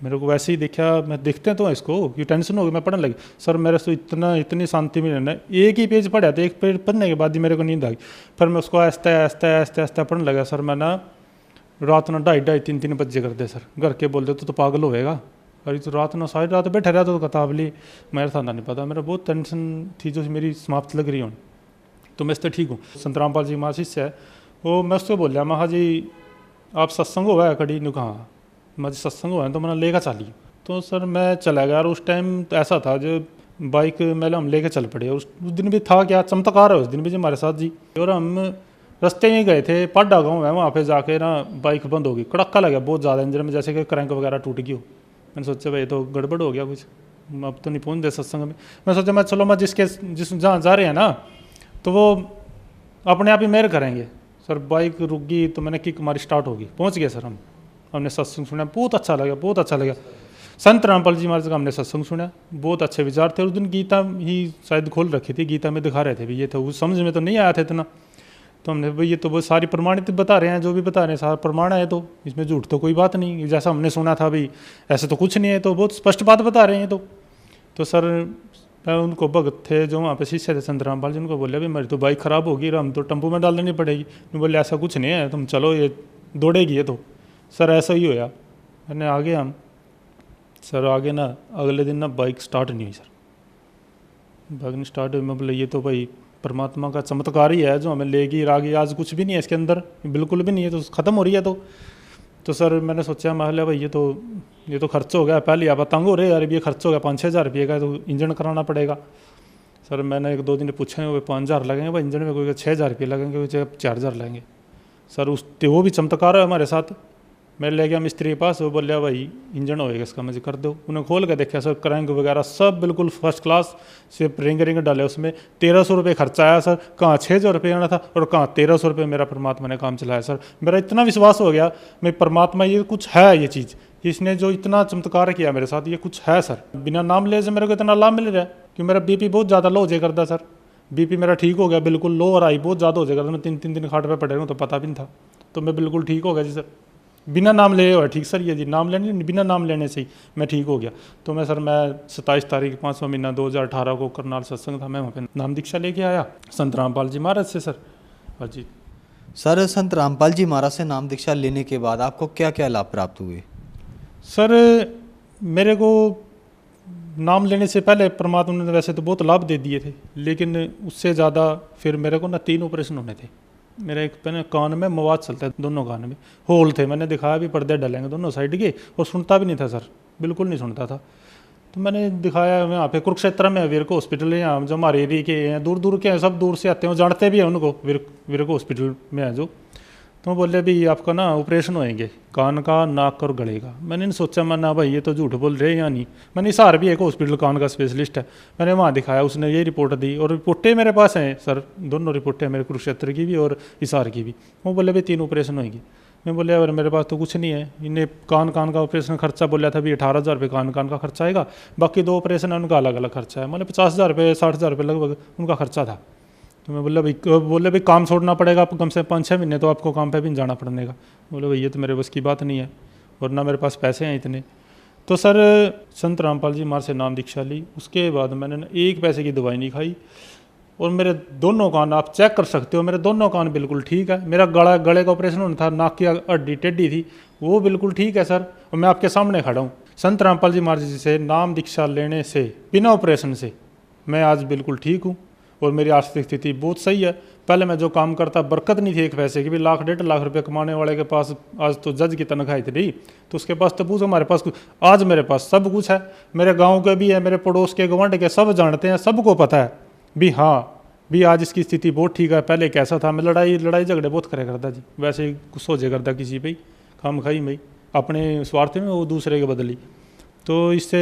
मेरे को वैसे ही देखा, मैं देखते तो इसको कि टेंशन हो गई, मैं पढ़ने लगी। सर मेरे से इतनी शांति मिली ना, एक ही पेज पढ़ा था, एक पेज पढ़ने के बाद ही मेरे को नींद आ गई। फिर मैं उसको आहिस्ता आहिस्ता पढ़ने लगा। सर मैं ना रात ना 2:30-3 बजे करते सर, घर के बोलते तो पागल होएगा, अरे तो रात ना सारी रात बैठे रहा तो किताब ली। मेरे था नहीं पता, मेरा बहुत टेंशन थी जो मेरी समाप्त लग रही हूँ। तो मैं इससे ठीक हूँ। संत रामपाल जी महाराज शिष्य है वो, मैं उससे बोल रहा महा जी आप सत्संग हुआ है कड़ी नु, कहाँ मैं सत्संग हुआ है तो मैंने लेकर चलिए। तो सर मैं चला गया, और उस टाइम तो ऐसा था जो बाइक मेले हम लेके चल पड़े। उस दिन भी था क्या चमत्कार है उस दिन भी जी हमारे साथ जी। और हम रास्ते में गए थे, पाडा गाँव है, वहाँ पे जाके ना बाइक बंद हो गई, कड़क्का लगा बहुत ज़्यादा इंजन में, जैसे कि क्रैंक वगैरह टूट गई हो। मैंने सोचा भाई तो गड़बड़ हो गया कुछ, अब तो नहीं पहुँच दे सत्संग में। मैं सोचा मैं चलो मैं जिस जहाँ जा रहे हैं ना तो वो अपने आप ही मेहर करेंगे। सर बाइक रुक गई तो मैंने किक मारी, स्टार्ट होगी, पहुँच गए सर। हमने सत्संग सुना, बहुत अच्छा लगा, बहुत अच्छा लगा। संत रामपाल जी महाराज का हमने सत्संग सुना, बहुत अच्छे विचार थे। उस दिन गीता ही शायद खोल रखी थी, गीता में दिखा रहे थे भी ये था, वो समझ में तो नहीं आया था इतना। तो हमने भाई ये तो वो सारी प्रमाणित बता रहे हैं, जो भी बता रहे हैं सारा प्रमाण है, तो इसमें झूठ तो कोई बात नहीं, जैसा हमने सुना था भाई ऐसे तो कुछ नहीं है, तो बहुत स्पष्ट बात बता रहे हैं। तो सर मैं उनको भगत थे जो वहाँ पे शिष्य थे संत रामपाल जी, उनको बोले भाई मेरी तो बाइक ख़राब होगी, हम तो टेम्पो में डाल देनी पड़ेगी। बोले ऐसा कुछ नहीं है, तुम चलो ये दौड़ेगी है। तो सर ऐसा ही होया, मैंने आगे हम सर आगे ना अगले दिन ना बाइक स्टार्ट नहीं हुई सर, बाइक नहीं स्टार्ट हुई। मैं बोले ये तो भाई परमात्मा का चमत्कार ही है जो हमें लेगी आगे, आज कुछ भी नहीं है इसके अंदर, बिल्कुल भी नहीं है, तो ख़त्म हो रही है। तो सर मैंने सोचा मैं भाई ये तो खर्च हो गया, पहले आप तंग हो रहे यार, ये खर्च हो गया 5-6 हज़ार रुपये का, तो इंजन कराना पड़ेगा। सर मैंने 1-2 दिन पूछे, वो 5 हज़ार लगेंगे भाई इंजन में, कोई 6 हज़ार रुपये लगेंगे, कोई 4 हज़ार लगेंगे। सर वो भी चमत्कार है हमारे साथ। मैं ले गया मिस्त्री के पास, वो बोलिया भाई इंजन होएगा इसका, मुझे कर दो। उन्हें खोल के देखा सर, क्रैंक वगैरह सब बिल्कुल फर्स्ट क्लास, सिर्फ रिंग डाले उसमें। 1300 रुपये खर्चा आया सर, कहाँ 6,000 रुपये आना था और कहाँ 1300 रुपये मेरा परमात्मा ने काम चलाया। सर मेरा इतना विश्वास हो गया, मैं परमात्मा ये कुछ है, ये चीज़ इसने जो इतना चमत्कार किया मेरे साथ, ये कुछ है सर। बिना नाम ले से मेरे को इतना लाभ मिल रहा है कि मेरा बीपी बहुत ज़्यादा लो हो जाए करता सर, बीपी मेरा ठीक हो गया बिल्कुल लो, और आई बहुत ज़्यादा हो जाएगा, मैं 3-3 दिन खाट पे पड़े रहूँ तो पता भी नहीं था, तो मैं बिल्कुल ठीक हो गया जी सर, बिना नाम ले हुआ। ठीक सर, ये जी नाम लेने बिना नाम लेने से ही मैं ठीक हो गया। तो मैं 27 तारीख 5वां महीना 2018 को करनाल सत्संग था, मैं वहाँ पे नाम दीक्षा लेके आया संत रामपाल जी महाराज से सर। और जी सर संत रामपाल जी महाराज से नाम दीक्षा लेने के बाद आपको क्या क्या लाभ प्राप्त हुए? सर मेरे को नाम लेने से पहले परमात्मा ने वैसे तो बहुत लाभ दे दिए थे, लेकिन उससे ज़्यादा फिर मेरे को ना 3 ऑपरेशन होने थे। मेरा एक पहले कान में मवाद चलता है, दोनों कान में होल थे, मैंने दिखाया भी पर्दे डलेंगे दोनों साइड के, और सुनता भी नहीं था सर, बिल्कुल नहीं सुनता था। तो मैंने दिखाया यहाँ पे कुरुक्षेत्र में वीरको हॉस्पिटल है, यहाँ जो हमारे एरिया के हैं, दूर दूर के हैं, सब दूर से आते हैं, जानते भी हैं उनको, वीरको हॉस्पिटल में है जो। तो बोले भी आपका ना ऑपरेशन होएंगे कान का, नाक और गले का। मैंने नहीं सोचा, मैं ना भाई ये तो झूठ बोल रहे हैं या नहीं। मैंने हिसार भी एक हॉस्पिटल कान का स्पेशलिस्ट है, मैंने वहाँ दिखाया, उसने ये रिपोर्ट दी, और रिपोर्टें मेरे पास हैं सर, दोनों रिपोर्टें मेरे कुरुक्षेत्र की भी और हिसार की भी। वो बोले भाई 3 ऑपरेशन होएंगी। मैं बोले यार मेरे पास तो कुछ नहीं है, इन्हें कान का ऑपरेशन खर्चा बोला था भी 18,000 रुपये कान का खर्चा आएगा, बाकी 2 ऑपरेशन है उनका अलग अलग खर्चा है, मतलब 50,000 रुपये 60,000 रुपये लगभग उनका खर्चा था। तो मैं बोले भाई काम छोड़ना पड़ेगा आपको, कम से कम 5-6 महीने तो आपको काम पे भी जाना पड़ेगा। बोले भाई ये तो मेरे बस की बात नहीं है, और ना मेरे पास पैसे हैं इतने। तो सर संत रामपाल जी महाराज से नाम दीक्षा ली, उसके बाद मैंने 1 पैसे की दवाई नहीं खाई, और मेरे दोनों कान आप चेक कर सकते हो, मेरे दोनों कान बिल्कुल ठीक है। मेरा गले का ऑपरेशन होना था, नाक की हड्डी टेढ़ी थी, वो बिल्कुल ठीक है सर, और मैं आपके सामने खड़ा हूँ। संत रामपाल जी महाराज जी से नाम दीक्षा लेने से बिना ऑपरेशन से मैं आज बिल्कुल ठीक हूँ, और मेरी आर्थिक स्थिति बहुत सही है। पहले मैं जो काम करता बरकत नहीं थी 1 पैसे की भी, 1,00,000-1.5 लाख रुपए कमाने वाले के पास आज तो जज की तनख्वाह इतनी, तो उसके पास तो पूछो हमारे पास कुछ, आज मेरे पास सब कुछ है। मेरे गांव के भी है, मेरे पड़ोस के गवांड के सब जानते हैं, सबको पता है भी हाँ भी आज इसकी स्थिति बहुत ठीक है। पहले कैसा था, मैं लड़ाई झगड़े बहुत करे करता जी, वैसे ही गुस्सा हो करता किसी पे, खाम खाई में अपने स्वार्थ में वो दूसरे के बदली। तो इससे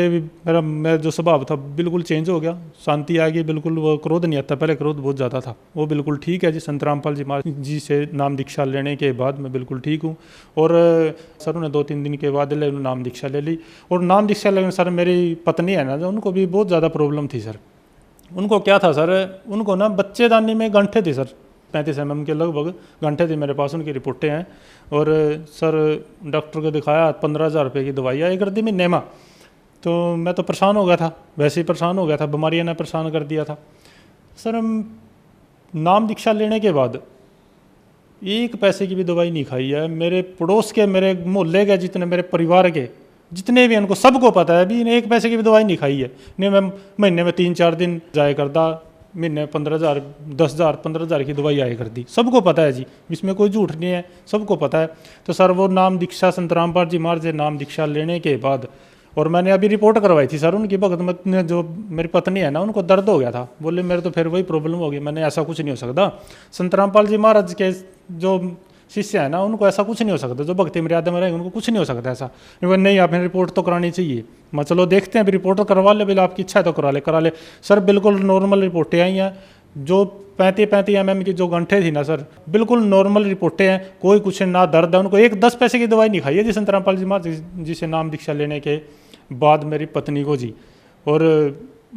मेरा जो स्वभाव था बिल्कुल चेंज हो गया, शांति आ गई बिल्कुल, वो क्रोध नहीं आता, पहले क्रोध बहुत ज़्यादा था, वो बिल्कुल ठीक है जी। संत रामपाल जी महाराज जी से नाम दीक्षा लेने के बाद मैं बिल्कुल ठीक हूँ। और सर उन्हें 2-3 दिन के बाद नाम दीक्षा ले ली, और नाम दीक्षा लेने सर मेरी पत्नी है ना जो, उनको भी बहुत ज़्यादा प्रॉब्लम थी सर। उनको क्या था सर, उनको ना बच्चेदानी में गंठे थे सर, 35 mm के लगभग घंटे थे मेरे पास, उनकी रिपोर्टें हैं। और सर डॉक्टर को दिखाया, 15,000 रुपये की दवाई आई कर दी महीने में। तो मैं तो परेशान हो गया था, वैसे ही परेशान हो गया था, बीमारियाँ ने परेशान कर दिया था सर। नाम दीक्षा लेने के बाद एक पैसे की भी दवाई नहीं खाई है। मेरे पड़ोस के, मेरे मोहल्ले के, जितने मेरे परिवार के जितने भी, उनको सबको पता है अभी एक पैसे की भी दवाई नहीं खाई है। नहीं, मैं महीने में 3-4 दिन जाया करता, महीने 15,000, 10,000, 15,000 की दवाई आया करती, सबको पता है जी, इसमें कोई झूठ नहीं है, सबको पता है। तो सर वो नाम दीक्षा संत रामपाल जी महाराज से नाम दीक्षा लेने के बाद, और मैंने अभी रिपोर्ट करवाई थी सर, उनकी भगत मत ने, जो मेरी पत्नी है ना, उनको दर्द हो गया था, बोले मेरे तो फिर वही प्रॉब्लम हो गई। मैंने ऐसा कुछ नहीं हो सकता, संत रामपाल जी महाराज के जो शिष्य है ना, उनको ऐसा कुछ नहीं हो सकता, जो भक्ति मर्यादा में रहेंगे उनको कुछ नहीं हो सकता ऐसा। नहीं, आपने रिपोर्ट तो करानी चाहिए। मैं चलो देखते हैं, अभी रिपोर्ट तो करवा ले, बिल्कुल आपकी इच्छा है तो करा ले। सर बिल्कुल नॉर्मल रिपोर्टें आई हैं, जो 35 mm की जो गंठे थी ना सर, बिल्कुल नॉर्मल रिपोर्टें हैं, कोई कुछ ना दर्द है उनको। 10 पैसे की दवाई नहीं खाई है जी संत रामपाल जी महाराज जी से नाम दीक्षा लेने के बाद मेरी पत्नी को जी। और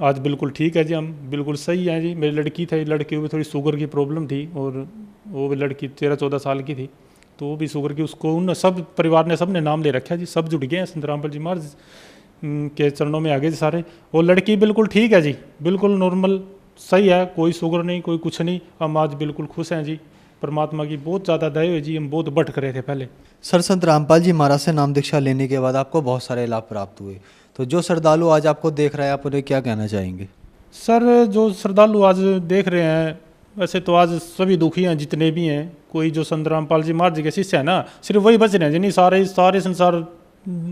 आज बिल्कुल ठीक है जी, हम बिल्कुल सही हैं जी। मेरी लड़की थी, लड़की को भी थोड़ी शुगर की प्रॉब्लम थी, और वो भी लड़की 13-14 साल की थी, तो वो भी शुगर की, उसको उन सब परिवार ने, सब ने नाम ले रखा है जी, सब जुड़ गए हैं संत रामपाल जी महाराज के चरणों में आगे जी सारे। और लड़की बिल्कुल ठीक है जी, बिल्कुल नॉर्मल सही है, कोई शुगर नहीं, कोई कुछ नहीं। हम आज बिल्कुल खुश हैं जी, परमात्मा की बहुत ज़्यादा दया हुई जी, हम बहुत भटक रहे थे पहले। सर संत रामपाल जी महाराज से नाम दीक्षा लेने के बाद आपको बहुत सारे लाभ प्राप्त हुए, तो जो श्रद्धालु आज आपको देख रहे हैं, आप उन्हें क्या कहना चाहेंगे? सर जो श्रद्धालु आज देख रहे हैं, वैसे तो आज सभी दुखी हैं जितने भी हैं। कोई जो संत रामपाल जी महाराज के शिष्य है ना, सिर्फ वही बच रहे हैं जी, नहीं सारे संसार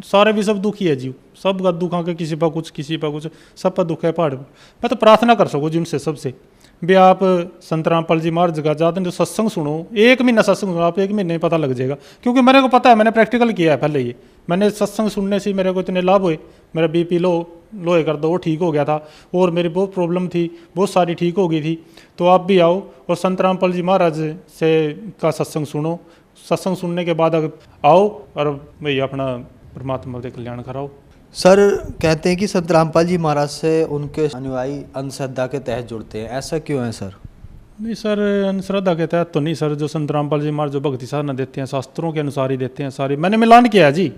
सारे भी सब दुखी है जी, सब का दुख आके किसी पर कुछ, किसी पर कुछ, सब पर दुख है पहाड़। मैं तो प्रार्थना कर सकूँ जी उनसे सबसे भी, आप संत रामपाल जी महाराज का ज़्यादा जो सत्संग सुनो, 1 महीना सत्संग सुनो, आप 1 महीने में पता लग जाएगा। क्योंकि मेरे को पता है, मैंने प्रैक्टिकल किया है पहले ये, मैंने सत्संग सुनने से मेरे को इतने लाभ हुए। मेरा BP लोहे कर दो वो ठीक हो गया था, और मेरी बहुत प्रॉब्लम थी, बहुत सारी ठीक हो गई थी। तो आप भी आओ और संत रामपाल जी महाराज से का सत्संग सुनो, सत्संग सुनने के बाद अगर आओ और भैया अपना परमात्मा के कल्याण कराओ। सर कहते हैं कि संत रामपाल जी महाराज से उनके अनुयायी अंधश्रद्धा के तहत जुड़ते हैं, ऐसा क्यों है सर? नहीं सर, अंधश्रद्धा के तहत तो नहीं सर। जो संत रामपाल जी महाराज जो भक्ति साधना देते हैं, शास्त्रों के अनुसार ही देते हैं सारी। मैंने मिलान किया है जी,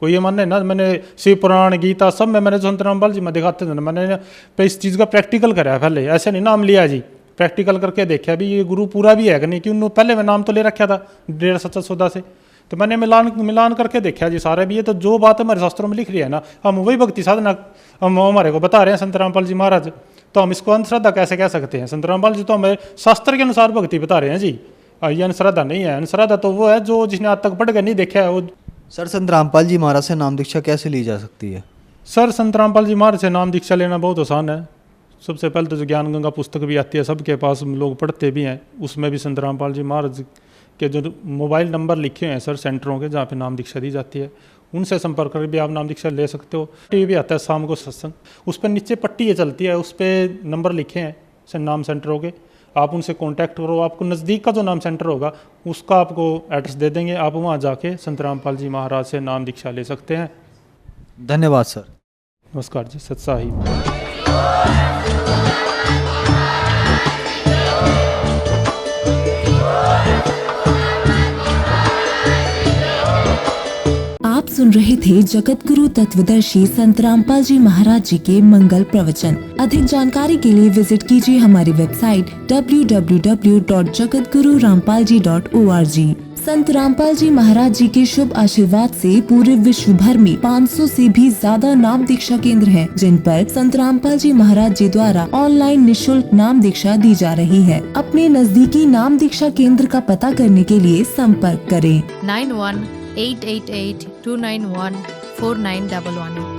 कोई ये मानने ना, मैंने शिव पुराण गीता सब में मैंने जो संत रामपाल जी में दिखाते थे ना, मैंने इस चीज़ का प्रैक्टिकल करा है पहले, ऐसे नहीं नाम लिया जी, प्रैक्टिकल करके देखा भी ये गुरु पूरा भी है कि नहीं। क्यों पहले मैं नाम तो ले रखा था डेढ़ सच्चा सौदा से, तो मैंने मिलान करके देखा जी सारे भी। ये तो जो बात हमारे शास्त्रों में लिख रही है ना, हम वही भक्ति साधना हम हमारे को बता रहे हैं संत रामपाल जी महाराज, तो हम इसको अंधश्रद्धा कैसे कह सकते हैं? संत रामपाल जी तो हमें शास्त्र के अनुसार भक्ति बता रहे हैं जी, ये अंधश्रद्धा नहीं है। अंधश्रद्धा तो वो है जो जिसने आज तक पढ़ कर नहीं देखा है वो। सर संत रामपाल जी महाराज से नाम दीक्षा कैसे ली जा सकती है? सर संत रामपाल जी महाराज से नाम दीक्षा लेना बहुत आसान है। सबसे पहले तो जो ज्ञान गंगा पुस्तक भी आती है, सबके पास लोग पढ़ते भी हैं, उसमें भी संत रामपाल जी महाराज के जो मोबाइल नंबर लिखे हैं सर सेंटरों के, जहाँ पे नाम दीक्षा दी जाती है, उनसे संपर्क कर भी आप नाम दीक्षा ले सकते हो। टीवी भी आता है शाम को सत्संग, उस पर नीचे पट्टी ये चलती है, उस पर नंबर लिखे हैं नाम सेंटरों के, आप उनसे कांटेक्ट करो। आपको नज़दीक का जो नाम सेंटर होगा उसका आपको एड्रेस दे देंगे, आप वहाँ जाके संत रामपाल जी महाराज से नाम दीक्षा ले सकते हैं। धन्यवाद सर। नमस्कार जी, सत साहिब। आप सुन रहे थे जगत गुरु तत्वदर्शी संत रामपाल जी महाराज जी के मंगल प्रवचन। अधिक जानकारी के लिए विजिट कीजिए हमारी वेबसाइट www.jagatgururampalji.org। संत रामपाल जी महाराज जी के शुभ आशीर्वाद से पूरे विश्व भर में 500 से भी ज्यादा नाम दीक्षा केंद्र हैं, जिन पर संत रामपाल जी महाराज जी द्वारा ऑनलाइन निशुल्क नाम दीक्षा दी जा रही है। अपने नजदीकी नाम दीक्षा केंद्र का पता करने के लिए संपर्क करें 91 888 291 4911।